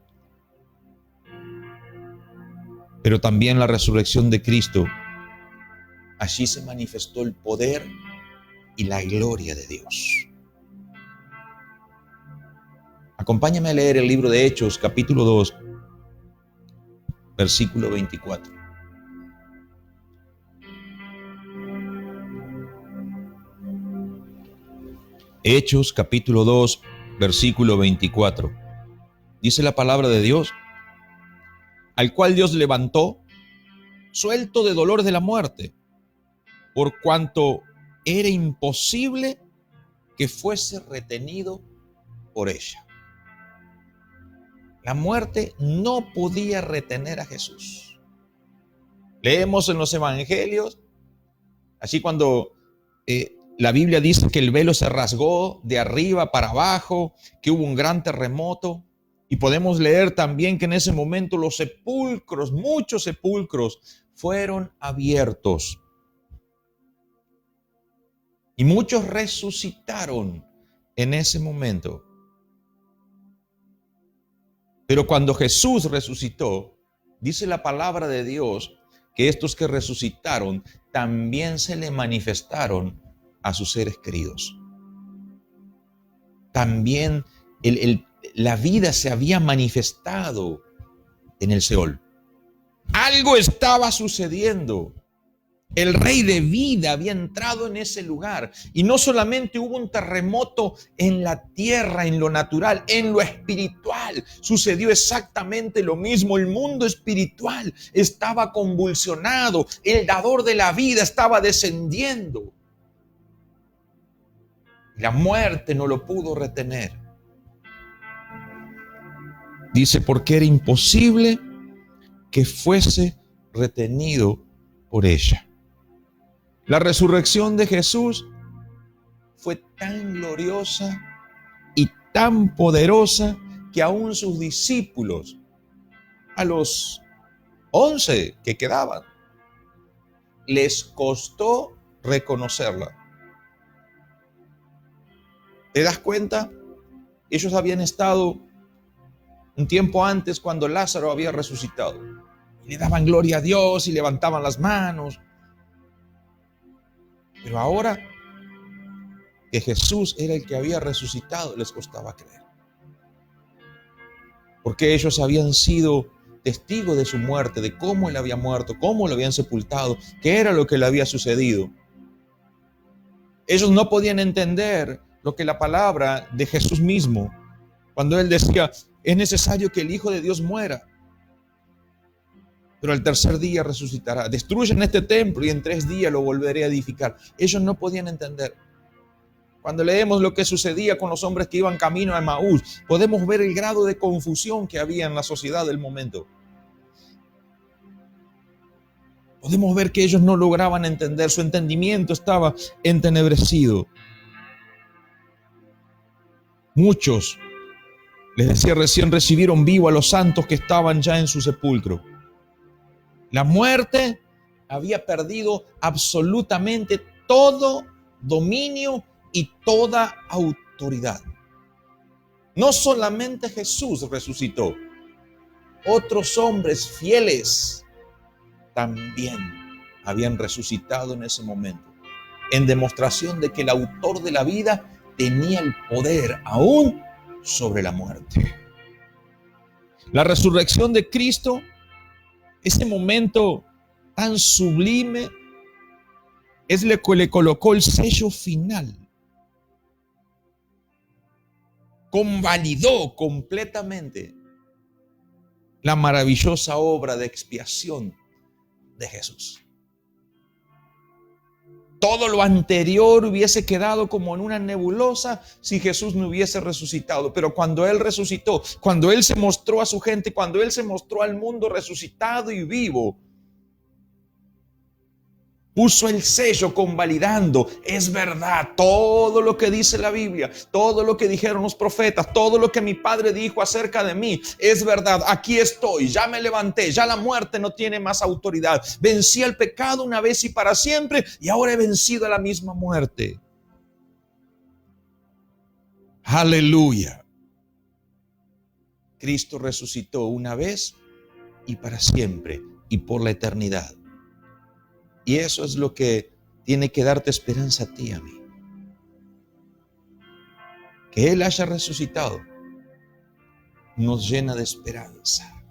Pero también la resurrección de Cristo, allí se manifestó el poder y la gloria de Dios. Acompáñame a leer el libro de Hechos, capítulo 2, versículo 24. Hechos, capítulo 2, versículo 24. Dice la palabra de Dios: al cual Dios levantó, suelto de dolor de la muerte, por cuanto era imposible que fuese retenido por ella. La muerte no podía retener a Jesús. Leemos en los evangelios Así cuando la Biblia dice que el velo se rasgó de arriba para abajo, que hubo un gran terremoto. Y podemos leer también que en ese momento los sepulcros, muchos sepulcros, fueron abiertos. Y muchos resucitaron en ese momento. Pero cuando Jesús resucitó, dice la palabra de Dios que estos que resucitaron también se le manifestaron a sus seres queridos. También la vida se había manifestado en el Seol. Algo estaba sucediendo. El rey de vida había entrado en ese lugar. Y no solamente hubo un terremoto en la tierra, en lo natural, en lo espiritual. Sucedió exactamente lo mismo. El mundo espiritual estaba convulsionado. El dador de la vida estaba descendiendo. La muerte no lo pudo retener. Dice, porque era imposible que fuese retenido por ella. La resurrección de Jesús fue tan gloriosa y tan poderosa que aún sus discípulos, a los 11 que quedaban, les costó reconocerla. ¿Te das cuenta? Ellos habían estado un tiempo antes cuando Lázaro había resucitado. Y le daban gloria a Dios y levantaban las manos. Pero ahora que Jesús era el que había resucitado, les costaba creer. Porque ellos habían sido testigos de su muerte, de cómo él había muerto, cómo lo habían sepultado, qué era lo que le había sucedido. Ellos no podían entender lo que la palabra de Jesús mismo, cuando él decía, es necesario que el Hijo de Dios muera, pero al tercer día resucitará. Destruyan este templo y en 3 días lo volveré a edificar. Ellos no podían entender. Cuando leemos lo que sucedía con los hombres que iban camino a Emaús, podemos ver el grado de confusión que había en la sociedad del momento. Podemos ver que ellos no lograban entender, su entendimiento estaba entenebrecido. Muchos, les decía recién, recibieron vivo a los santos que estaban ya en su sepulcro. La muerte había perdido absolutamente todo dominio y toda autoridad. No solamente Jesús resucitó, otros hombres fieles también habían resucitado en ese momento, en demostración de que el autor de la vida tenía el poder aún sobre la muerte. La resurrección de Cristo, ese momento tan sublime, es lo que le colocó el sello final. Convalidó completamente la maravillosa obra de expiación de Jesús. Todo lo anterior hubiese quedado como en una nebulosa si Jesús no hubiese resucitado. Pero cuando Él resucitó, cuando Él se mostró a su gente, cuando Él se mostró al mundo resucitado y vivo, puso el sello convalidando, es verdad, todo lo que dice la Biblia, todo lo que dijeron los profetas, todo lo que mi Padre dijo acerca de mí, es verdad, aquí estoy, ya me levanté, ya la muerte no tiene más autoridad, vencí al pecado una vez y para siempre y ahora he vencido a la misma muerte. Aleluya. Cristo resucitó una vez y para siempre y por la eternidad. Y eso es lo que tiene que darte esperanza a ti y a mí. Que Él haya resucitado nos llena de esperanza.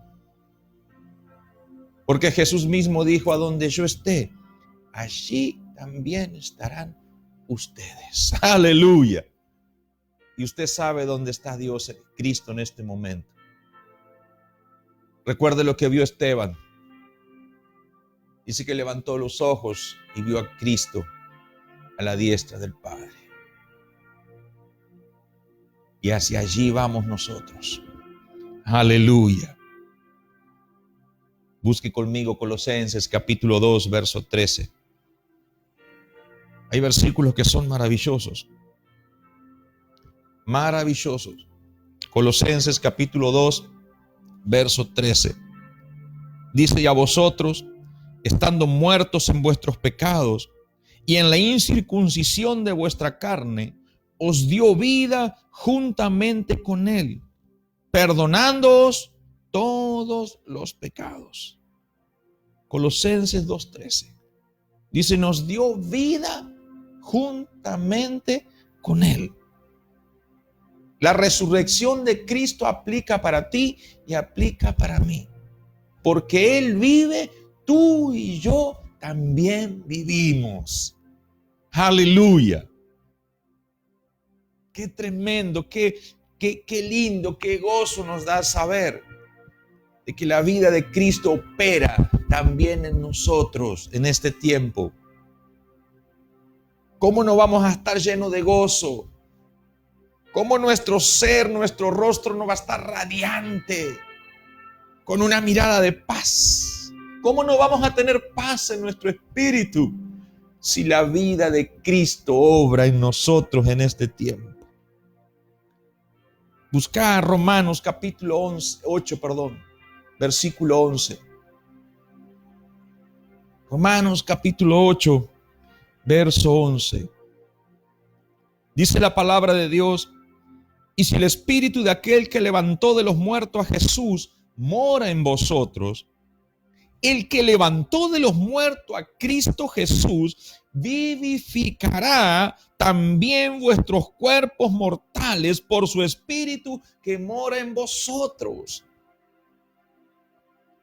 Porque Jesús mismo dijo, a donde yo esté, allí también estarán ustedes. Aleluya. Y usted sabe dónde está Dios, Cristo en este momento. Recuerde lo que vio Esteban. Dice que levantó los ojos y vio a Cristo a la diestra del Padre. Y hacia allí vamos nosotros. Aleluya. Busque conmigo Colosenses capítulo 2, verso 13. Hay versículos que son maravillosos. Maravillosos. Colosenses capítulo 2, verso 13. Dice: y a vosotros, estando muertos en vuestros pecados y en la incircuncisión de vuestra carne, os dio vida juntamente con él, perdonándoos todos los pecados. Colosenses 2:13. Dice: nos dio vida juntamente con él. La resurrección de Cristo aplica para ti y aplica para mí. Porque Él vive, tú y yo también vivimos. Aleluya. Qué tremendo, qué lindo, qué gozo nos da saber de que la vida de Cristo opera también en nosotros en este tiempo. ¿Cómo no vamos a estar llenos de gozo? ¿Cómo nuestro ser, nuestro rostro no va a estar radiante, con una mirada de paz? ¿Cómo no vamos a tener paz en nuestro espíritu si la vida de Cristo obra en nosotros en este tiempo? Busca Romanos capítulo 8, versículo 11. Romanos capítulo 8, verso 11. Dice la palabra de Dios: y si el espíritu de aquel que levantó de los muertos a Jesús mora en vosotros, el que levantó de los muertos a Cristo Jesús vivificará también vuestros cuerpos mortales por su espíritu que mora en vosotros.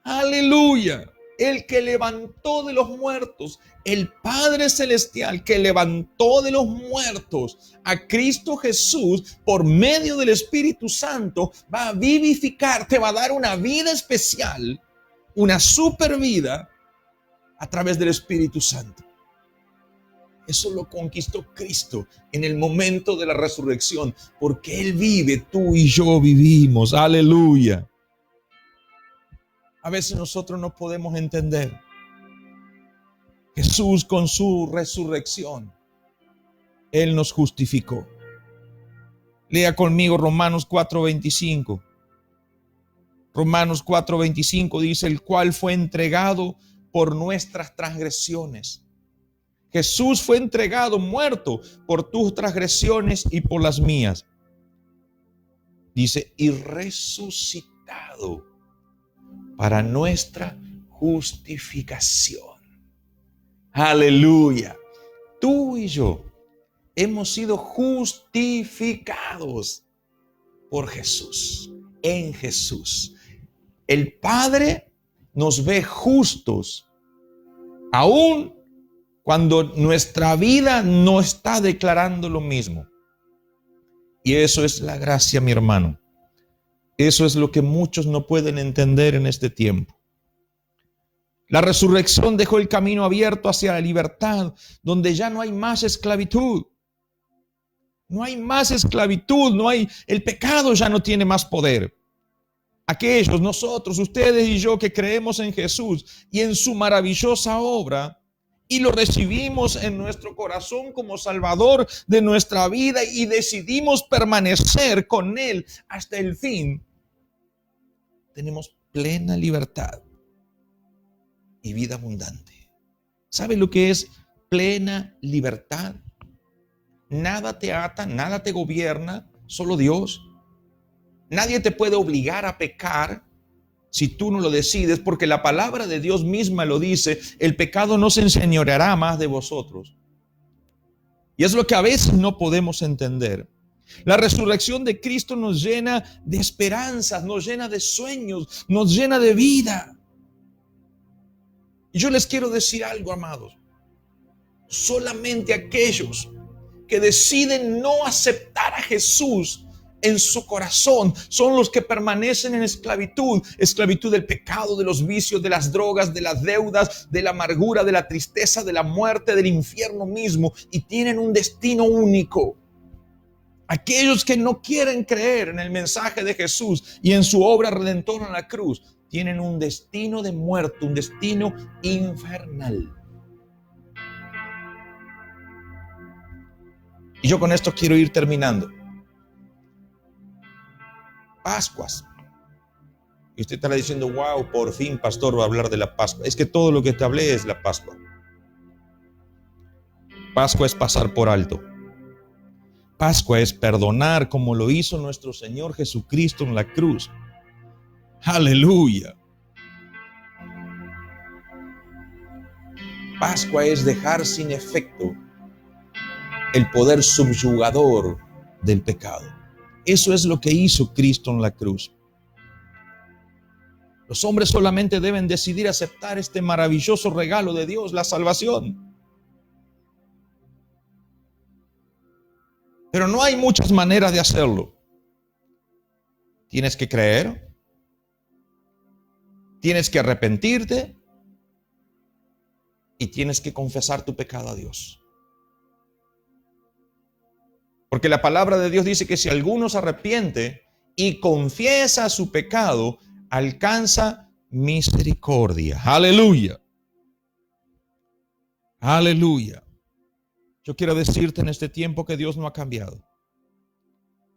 Aleluya. El que levantó de los muertos, el Padre Celestial que levantó de los muertos a Cristo Jesús por medio del Espíritu Santo, va a vivificar, te va a dar una vida especial, una super vida a través del Espíritu Santo. Eso lo conquistó Cristo en el momento de la resurrección, porque Él vive, tú y yo vivimos. Aleluya. A veces nosotros no podemos entender. Jesús con su resurrección, Él nos justificó. Lea conmigo Romanos 4:25. Romanos 4:25 dice: el cual fue entregado por nuestras transgresiones. Jesús fue entregado, muerto por tus transgresiones y por las mías. Dice: y resucitado para nuestra justificación. Aleluya. Tú y yo hemos sido justificados por Jesús, en Jesús. El Padre nos ve justos, aún cuando nuestra vida no está declarando lo mismo. Y eso es la gracia, mi hermano. Eso es lo que muchos no pueden entender en este tiempo. La resurrección dejó el camino abierto hacia la libertad, donde ya no hay más esclavitud. No hay más esclavitud, el pecado ya no tiene más poder. Aquellos, nosotros, ustedes y yo que creemos en Jesús y en su maravillosa obra y lo recibimos en nuestro corazón como Salvador de nuestra vida y decidimos permanecer con Él hasta el fin, tenemos plena libertad y vida abundante. ¿Sabe lo que es plena libertad? Nada te ata, nada te gobierna, solo Dios. Nadie te puede obligar a pecar si tú no lo decides, porque la palabra de Dios misma lo dice: el pecado no se enseñoreará más de vosotros. Y es lo que a veces no podemos entender. La resurrección de Cristo nos llena de esperanzas, nos llena de sueños, nos llena de vida. Y yo les quiero decir algo, amados. Solamente aquellos que deciden no aceptar a Jesús en su corazón son los que permanecen en esclavitud. Esclavitud del pecado, de los vicios, de las drogas, de las deudas, de la amargura, de la tristeza, de la muerte, del infierno mismo. Y tienen un destino único. Aquellos que no quieren creer en el mensaje de Jesús y en su obra redentora en la cruz, tienen un destino de muerte, un destino infernal. Y yo con esto quiero ir terminando. Pascuas. Y usted estará diciendo, wow, por fin, pastor, va a hablar de la Pascua. Es que todo lo que te hablé es la Pascua. Pascua es pasar por alto. Pascua es perdonar como lo hizo nuestro Señor Jesucristo en la cruz. Aleluya. Pascua es dejar sin efecto el poder subyugador del pecado. Eso es lo que hizo Cristo en la cruz. Los hombres solamente deben decidir aceptar este maravilloso regalo de Dios, la salvación. Pero no hay muchas maneras de hacerlo. Tienes que creer, tienes que arrepentirte y tienes que confesar tu pecado a Dios. Porque la palabra de Dios dice que si alguno se arrepiente y confiesa su pecado, alcanza misericordia. Aleluya. Aleluya. Yo quiero decirte en este tiempo que Dios no ha cambiado.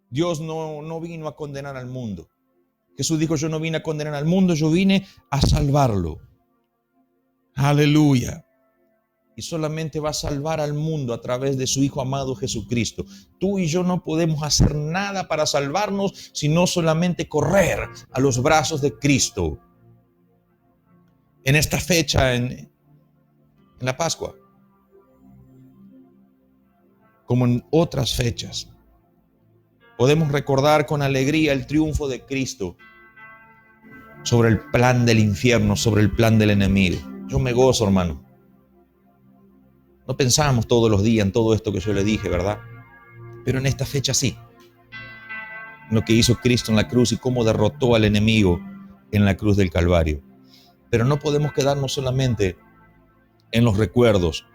Dios no vino a condenar al mundo. Jesús dijo, yo no vine a condenar al mundo, yo vine a salvarlo. Aleluya. Y solamente va a salvar al mundo a través de su Hijo amado Jesucristo. Tú y yo no podemos hacer nada para salvarnos, sino solamente correr a los brazos de Cristo. En esta fecha, en la Pascua, como en otras fechas, podemos recordar con alegría el triunfo de Cristo sobre el plan del infierno, sobre el plan del enemigo. Yo me gozo, hermano. No pensamos todos los días en todo esto que yo le dije, ¿verdad? Pero en esta fecha sí. Lo que hizo Cristo en la cruz y cómo derrotó al enemigo en la cruz del Calvario. Pero no podemos quedarnos solamente en los recuerdos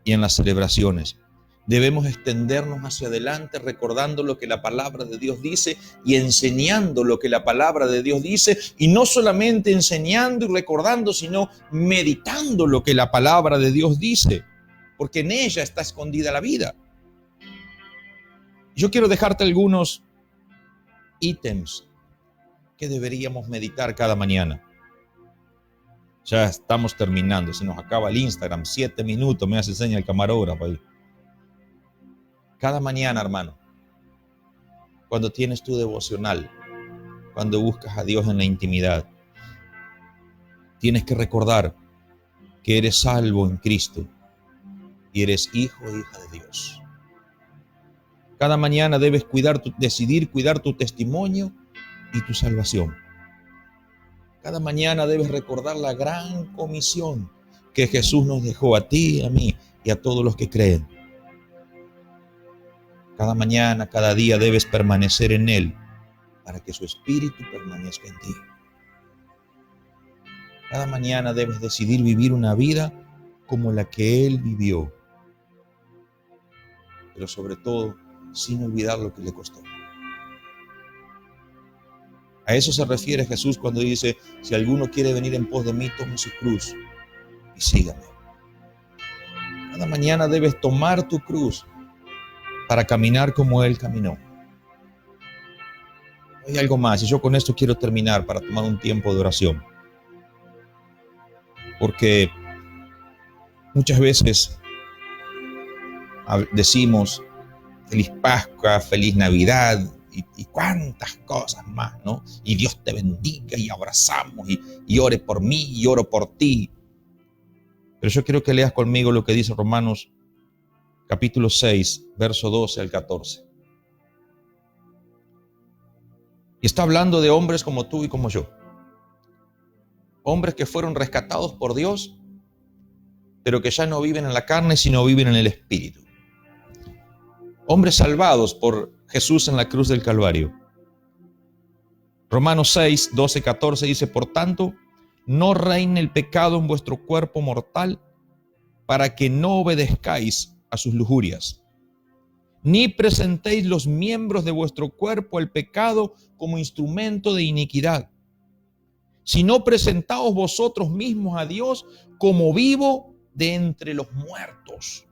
y en las celebraciones. Debemos extendernos hacia adelante recordando lo que la palabra de Dios dice y enseñando lo que la palabra de Dios dice, y no solamente enseñando y recordando, sino meditando lo que la palabra de Dios dice, porque en ella está escondida la vida. Yo quiero dejarte algunos ítems que deberíamos meditar cada mañana. Ya estamos terminando, se nos acaba el Instagram, 7 minutos, me hace seña el camarógrafo ahí. Cada mañana, hermano, cuando tienes tu devocional, cuando buscas a Dios en la intimidad, tienes que recordar que eres salvo en Cristo y eres hijo e hija de Dios. Cada mañana debes decidir cuidar tu testimonio y tu salvación. Cada mañana debes recordar la gran comisión que Jesús nos dejó a ti, a mí y a todos los que creen. Cada mañana, cada día debes permanecer en Él para que su espíritu permanezca en ti. Cada mañana debes decidir vivir una vida como la que Él vivió, pero sobre todo sin olvidar lo que le costó. A eso se refiere Jesús cuando dice, si alguno quiere venir en pos de mí, tome su cruz y sígame. Cada mañana debes tomar tu cruz para caminar como Él caminó. Hay algo más, y yo con esto quiero terminar para tomar un tiempo de oración. Porque muchas veces decimos feliz Pascua, feliz Navidad y cuántas cosas más, ¿no? Y Dios te bendiga y abrazamos y ore por mí y oro por ti. Pero yo quiero que leas conmigo lo que dice Romanos capítulo 6, verso 12 al 14. Y está hablando de hombres como tú y como yo. Hombres que fueron rescatados por Dios, pero que ya no viven en la carne, sino viven en el Espíritu. Hombres salvados por Jesús en la cruz del Calvario. Romanos 6, 12, 14 dice, por tanto, no reine el pecado en vuestro cuerpo mortal, para que no obedezcáis a sus lujurias, ni presentéis los miembros de vuestro cuerpo al pecado como instrumento de iniquidad, sino presentaos vosotros mismos a Dios como vivo de entre los muertos,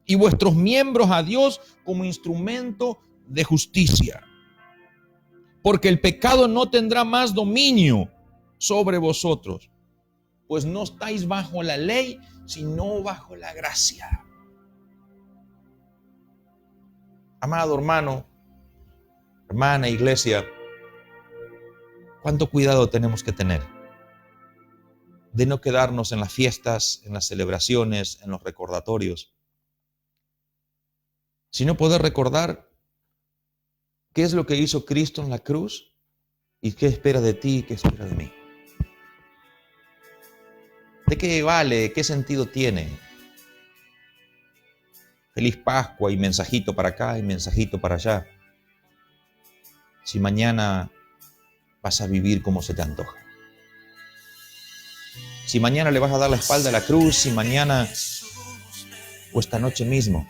y vuestros miembros a Dios como instrumento de justicia. Porque el pecado no tendrá más dominio sobre vosotros, pues no estáis bajo la ley, sino bajo la gracia. Amado hermano, hermana, iglesia, cuánto cuidado tenemos que tener de no quedarnos en las fiestas, en las celebraciones, en los recordatorios, sino poder recordar qué es lo que hizo Cristo en la cruz y qué espera de ti y qué espera de mí. ¿De qué vale? ¿Qué sentido tiene? Feliz Pascua y mensajito para acá y mensajito para allá, si mañana vas a vivir como se te antoja. Si mañana le vas a dar la espalda a la cruz, si mañana o esta noche mismo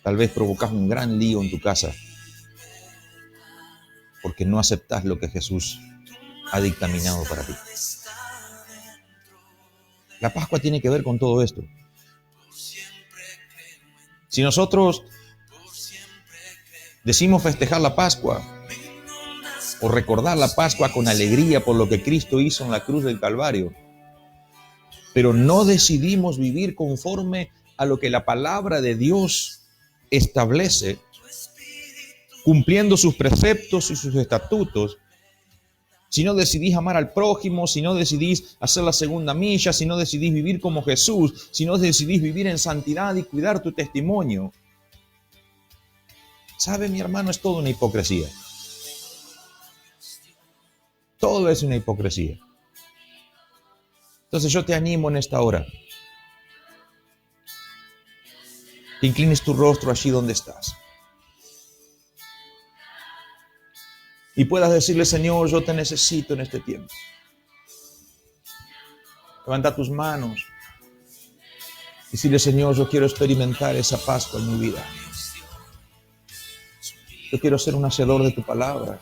tal vez provocas un gran lío en tu casa porque no aceptas lo que Jesús ha dictaminado para ti. La Pascua tiene que ver con todo esto. Si nosotros decimos festejar la Pascua o recordar la Pascua con alegría por lo que Cristo hizo en la cruz del Calvario, pero no decidimos vivir conforme a lo que la palabra de Dios establece, cumpliendo sus preceptos y sus estatutos, si no decidís amar al prójimo, si no decidís hacer la segunda milla, si no decidís vivir como Jesús, si no decidís vivir en santidad y cuidar tu testimonio, ¿sabe, mi hermano? Es toda una hipocresía. Todo es una hipocresía. Entonces yo te animo en esta hora que inclines tu rostro allí donde estás y puedas decirle: Señor, yo te necesito en este tiempo. Levanta tus manos y decirle: Señor, yo quiero experimentar esa Pascua en mi vida. Yo quiero ser un hacedor de tu palabra.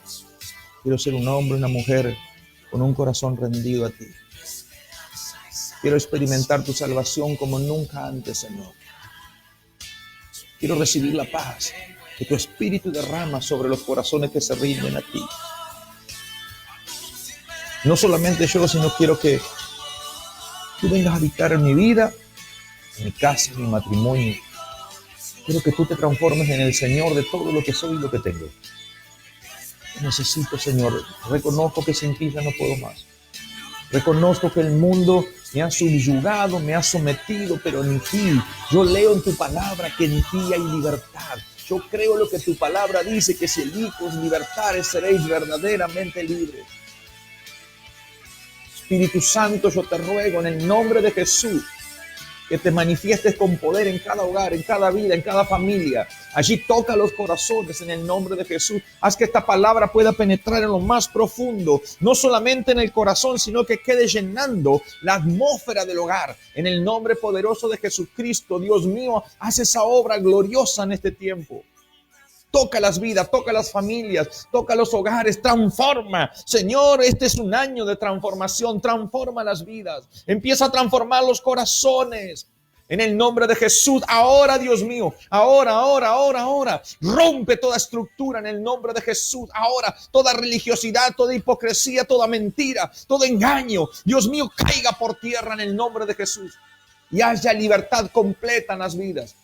Quiero ser un hombre, una mujer con un corazón rendido a ti. Quiero experimentar tu salvación como nunca antes, Señor. Quiero recibir la paz que tu Espíritu derrama sobre los corazones que se rinden a ti. No solamente yo, sino quiero que tú vengas a habitar en mi vida, en mi casa, en mi matrimonio. Quiero que tú te transformes en el Señor de todo lo que soy y lo que tengo. Necesito, Señor. Reconozco que sin ti ya no puedo más. Reconozco que el mundo me ha subyugado, me ha sometido, pero en ti, yo leo en tu palabra que en ti hay libertad. Yo creo lo que tu palabra dice, que si el Hijo os libertare, seréis verdaderamente libres. Espíritu Santo, yo te ruego en el nombre de Jesús, que te manifiestes con poder en cada hogar, en cada vida, en cada familia. Allí toca los corazones en el nombre de Jesús. Haz que esta palabra pueda penetrar en lo más profundo, no solamente en el corazón, sino que quede llenando la atmósfera del hogar. En el nombre poderoso de Jesucristo, Dios mío, haz esa obra gloriosa en este tiempo. Toca las vidas, toca las familias, toca los hogares, transforma. Señor, este es un año de transformación, transforma las vidas. Empieza a transformar los corazones. En el nombre de Jesús, ahora, Dios mío, ahora. Rompe toda estructura en el nombre de Jesús. Ahora, toda religiosidad, toda hipocresía, toda mentira, todo engaño, Dios mío, caiga por tierra en el nombre de Jesús. Y haya libertad completa en las vidas.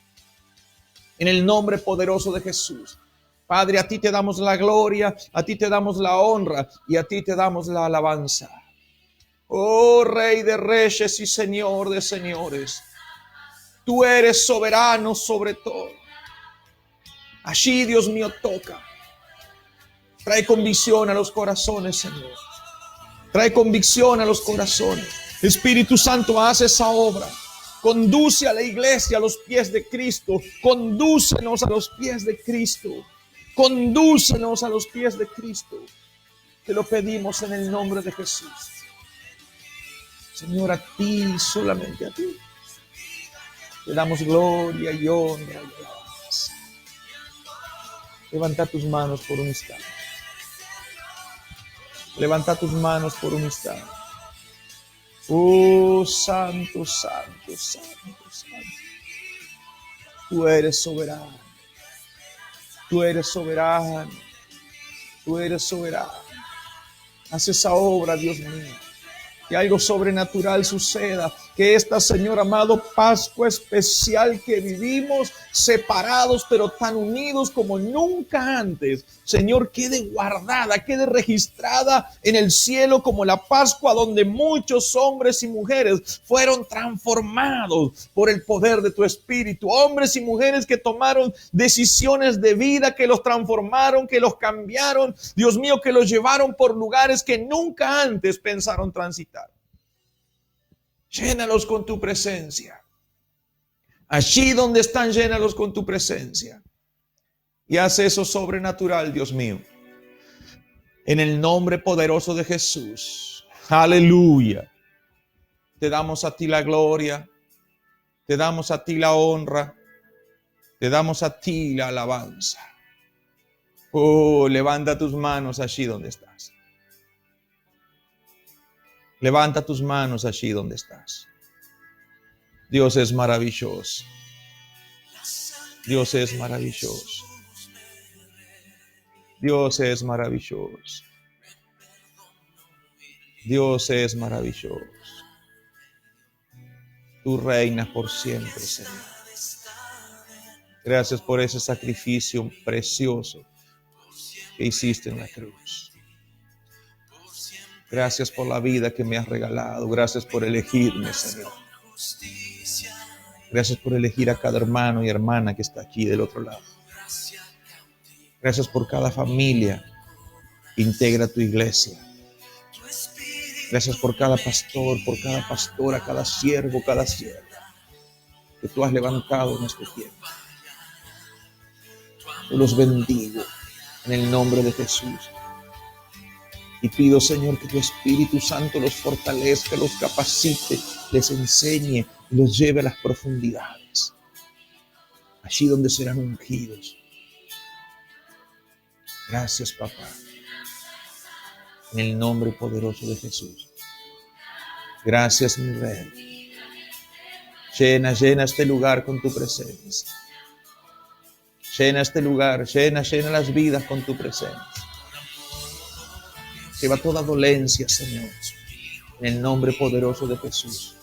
En el nombre poderoso de Jesús. Padre, a ti te damos la gloria, a ti te damos la honra y a ti te damos la alabanza. Oh Rey de reyes y Señor de señores, tú eres soberano sobre todo. Allí, Dios mío, toca. Trae convicción a los corazones, Señor. Trae convicción a los corazones. Espíritu Santo, haz esa obra. Conduce a la iglesia a los pies de Cristo. Condúcenos a los pies de Cristo. Condúcenos a los pies de Cristo. Te lo pedimos en el nombre de Jesús. Señor, a ti, solamente a ti. Te damos gloria y honra y alabanza. Levanta tus manos por un instante. Levanta tus manos por un instante. Oh, santo, santo, santo, santo. Tú eres soberano. Tú eres soberano. Tú eres soberano. Haz esa obra, Dios mío. Que algo sobrenatural suceda, que esta, Señor amado, Pascua especial que vivimos, separados pero tan unidos como nunca antes, Señor, quede guardada, quede registrada en el cielo como la Pascua donde muchos hombres y mujeres fueron transformados por el poder de tu Espíritu, hombres y mujeres que tomaron decisiones de vida, que los transformaron, que los cambiaron, Dios mío, que los llevaron por lugares que nunca antes pensaron transitar. Llénalos con tu presencia. Allí donde están, llénalos con tu presencia. Y haz eso sobrenatural, Dios mío. En el nombre poderoso de Jesús. Aleluya. Te damos a ti la gloria. Te damos a ti la honra. Te damos a ti la alabanza. Oh, levanta tus manos allí donde estás. Levanta tus manos allí donde estás. Dios es maravilloso. Dios es maravilloso. Dios es maravilloso. Dios es maravilloso. Tú reinas por siempre, Señor. Gracias por ese sacrificio precioso que hiciste en la cruz. Gracias por la vida que me has regalado. Gracias por elegirme, Señor. Gracias por elegir a cada hermano y hermana que está aquí del otro lado. Gracias por cada familia. Integra tu iglesia. Gracias por cada pastor, por cada pastora, cada siervo, cada sierva que tú has levantado en este tiempo. Yo los bendigo en el nombre de Jesús. Y pido, Señor, que tu Espíritu Santo los fortalezca, los capacite, les enseñe y los lleve a las profundidades. Allí donde serán ungidos. Gracias, papá. En el nombre poderoso de Jesús. Gracias, mi Rey. Llena este lugar con tu presencia. Llena este lugar, llena las vidas con tu presencia. Lleva toda dolencia, Señor, en el nombre poderoso de Jesús.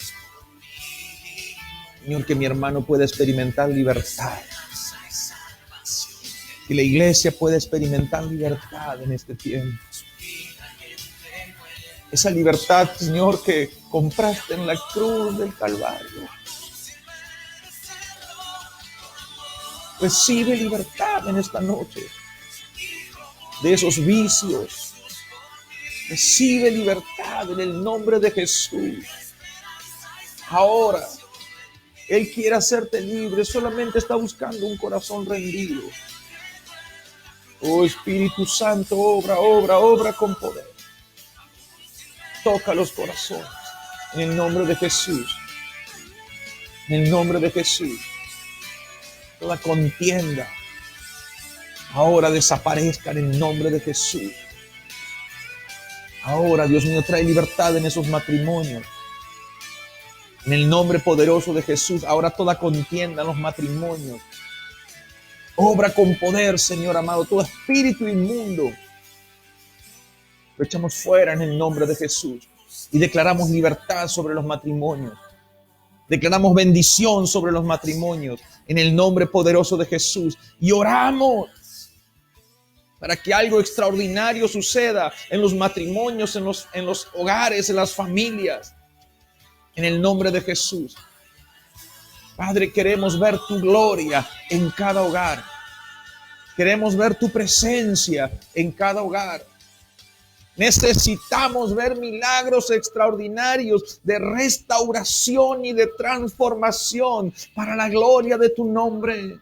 Señor, que mi hermano pueda experimentar libertad. Que la iglesia pueda experimentar libertad en este tiempo. Esa libertad, Señor, que compraste en la cruz del Calvario. Recibe libertad en esta noche de esos vicios. Recibe libertad en el nombre de Jesús. Ahora, Él quiere hacerte libre, solamente está buscando un corazón rendido. Oh Espíritu Santo, obra con poder. Toca los corazones en el nombre de Jesús. En el nombre de Jesús. Toda contienda ahora desaparezca en el nombre de Jesús. Ahora, Dios mío, trae libertad en esos matrimonios. En el nombre poderoso de Jesús, ahora toda contienda en los matrimonios. Obra con poder, Señor amado, todo espíritu inmundo. Lo echamos fuera en el nombre de Jesús. Y declaramos libertad sobre los matrimonios. Declaramos bendición sobre los matrimonios. En el nombre poderoso de Jesús. Y oramos para que algo extraordinario suceda en los matrimonios, en los hogares, en las familias. En el nombre de Jesús. Padre, queremos ver tu gloria en cada hogar. Queremos ver tu presencia en cada hogar. Necesitamos ver milagros extraordinarios de restauración y de transformación para la gloria de tu nombre.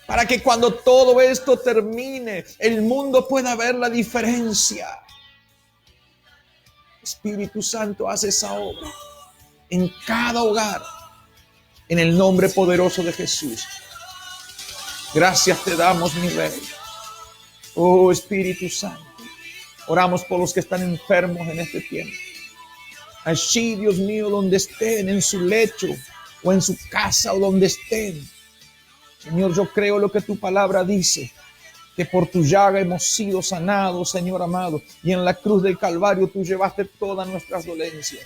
Para que cuando todo esto termine, el mundo pueda ver la diferencia. Espíritu Santo, haz esa obra en cada hogar, en el nombre poderoso de Jesús. Gracias te damos, mi Rey. Oh Espíritu Santo, oramos por los que están enfermos en este tiempo. Allí, Dios mío, donde estén, en su lecho o en su casa o donde estén. Señor, yo creo lo que tu palabra dice, que por tu llaga hemos sido sanados, Señor amado, y en la cruz del Calvario tú llevaste todas nuestras dolencias.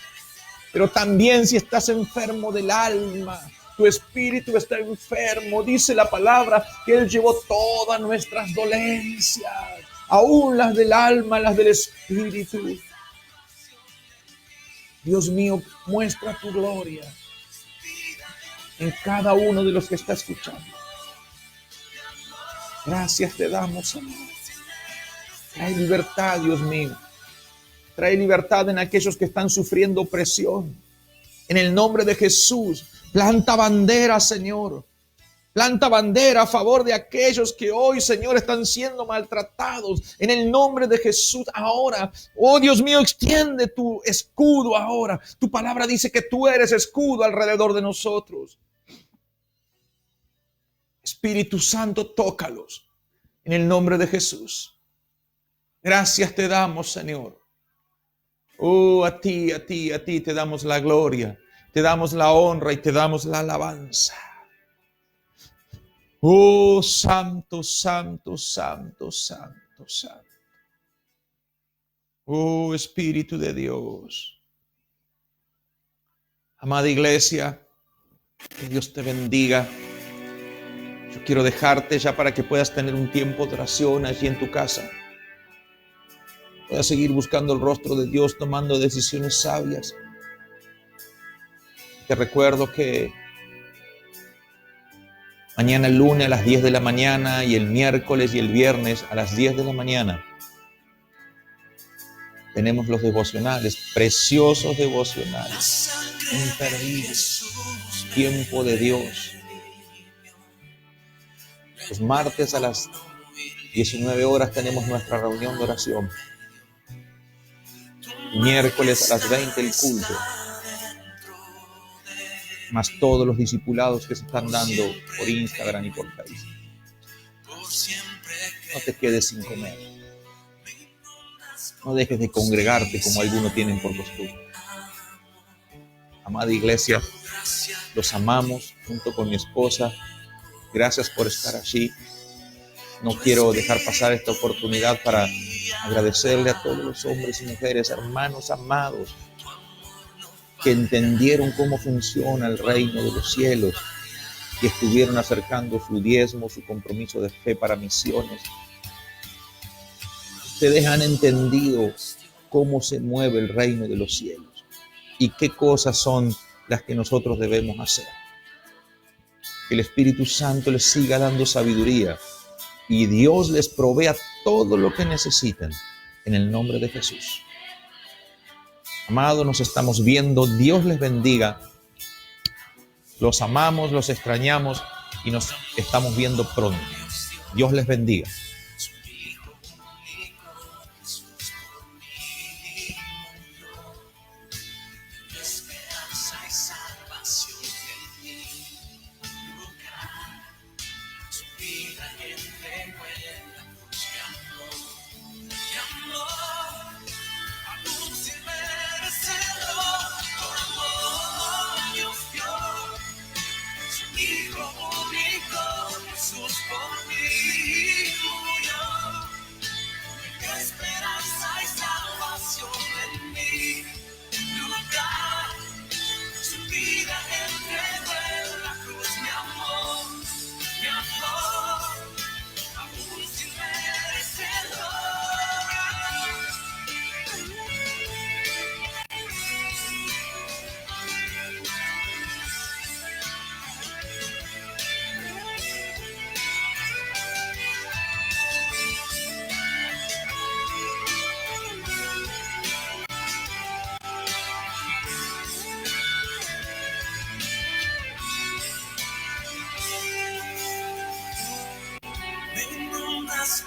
Pero también si estás enfermo del alma, tu espíritu está enfermo, dice la palabra que Él llevó todas nuestras dolencias, aún las del alma, las del espíritu. Dios mío, muestra tu gloria en cada uno de los que está escuchando. Gracias te damos, Señor. Trae libertad, Dios mío. Trae libertad en aquellos que están sufriendo opresión. En el nombre de Jesús, planta bandera, Señor. Planta bandera a favor de aquellos que hoy, Señor, están siendo maltratados. En el nombre de Jesús, ahora. Oh, Dios mío, extiende tu escudo ahora. Tu palabra dice que tú eres escudo alrededor de nosotros. Espíritu Santo, tócalos en el nombre de Jesús. Gracias te damos, Señor. Oh, a ti te damos la gloria, te damos la honra y te damos la alabanza. Oh, santo, santo, santo, santo, santo. Oh, Espíritu de Dios. Amada iglesia, que Dios te bendiga. Yo quiero dejarte ya para que puedas tener un tiempo de oración allí en tu casa. Puedas seguir buscando el rostro de Dios, tomando decisiones sabias. Te recuerdo que mañana el lunes a las 10 de la mañana y el miércoles y el viernes a las 10 de la mañana tenemos los devocionales, preciosos devocionales, imperdibles, tiempo de Dios. Los martes a las 19 horas tenemos nuestra reunión de oración. Miércoles a las 20 el culto. Más todos los discipulados que se están dando por Instagram y por Facebook. No te quedes sin comer. No dejes de congregarte como algunos tienen por costumbre. Amada iglesia, los amamos junto con mi esposa. Gracias por estar allí. No quiero dejar pasar esta oportunidad para agradecerle a todos los hombres y mujeres, hermanos amados, que entendieron cómo funciona el reino de los cielos y estuvieron acercando su diezmo, su compromiso de fe para misiones. Ustedes han entendido cómo se mueve el reino de los cielos y qué cosas son las que nosotros debemos hacer. Que el Espíritu Santo les siga dando sabiduría y Dios les provea todo lo que necesitan en el nombre de Jesús. Amados, nos estamos viendo. Dios les bendiga. Los amamos, los extrañamos y nos estamos viendo pronto. Dios les bendiga.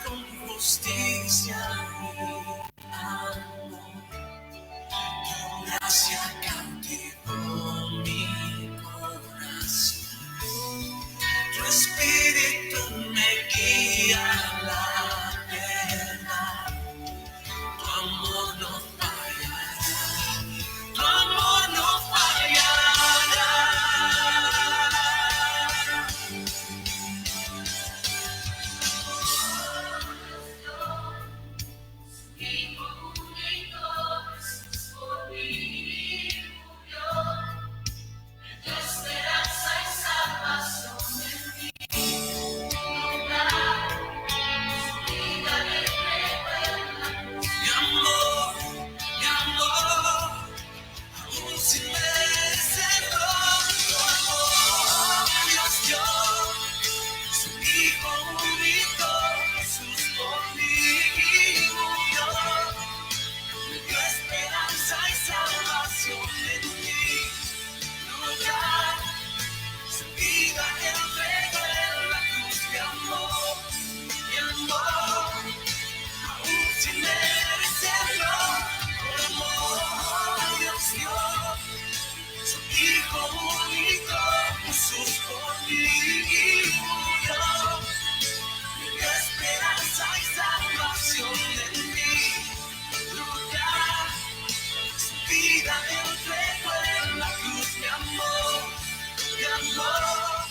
Con justicia y amor, tu gracia cautivó mi corazón, tu espíritu me guía a la verdad, tu amor no fallará, tu amor vida entregó en la cruz, mi amor, mi amor.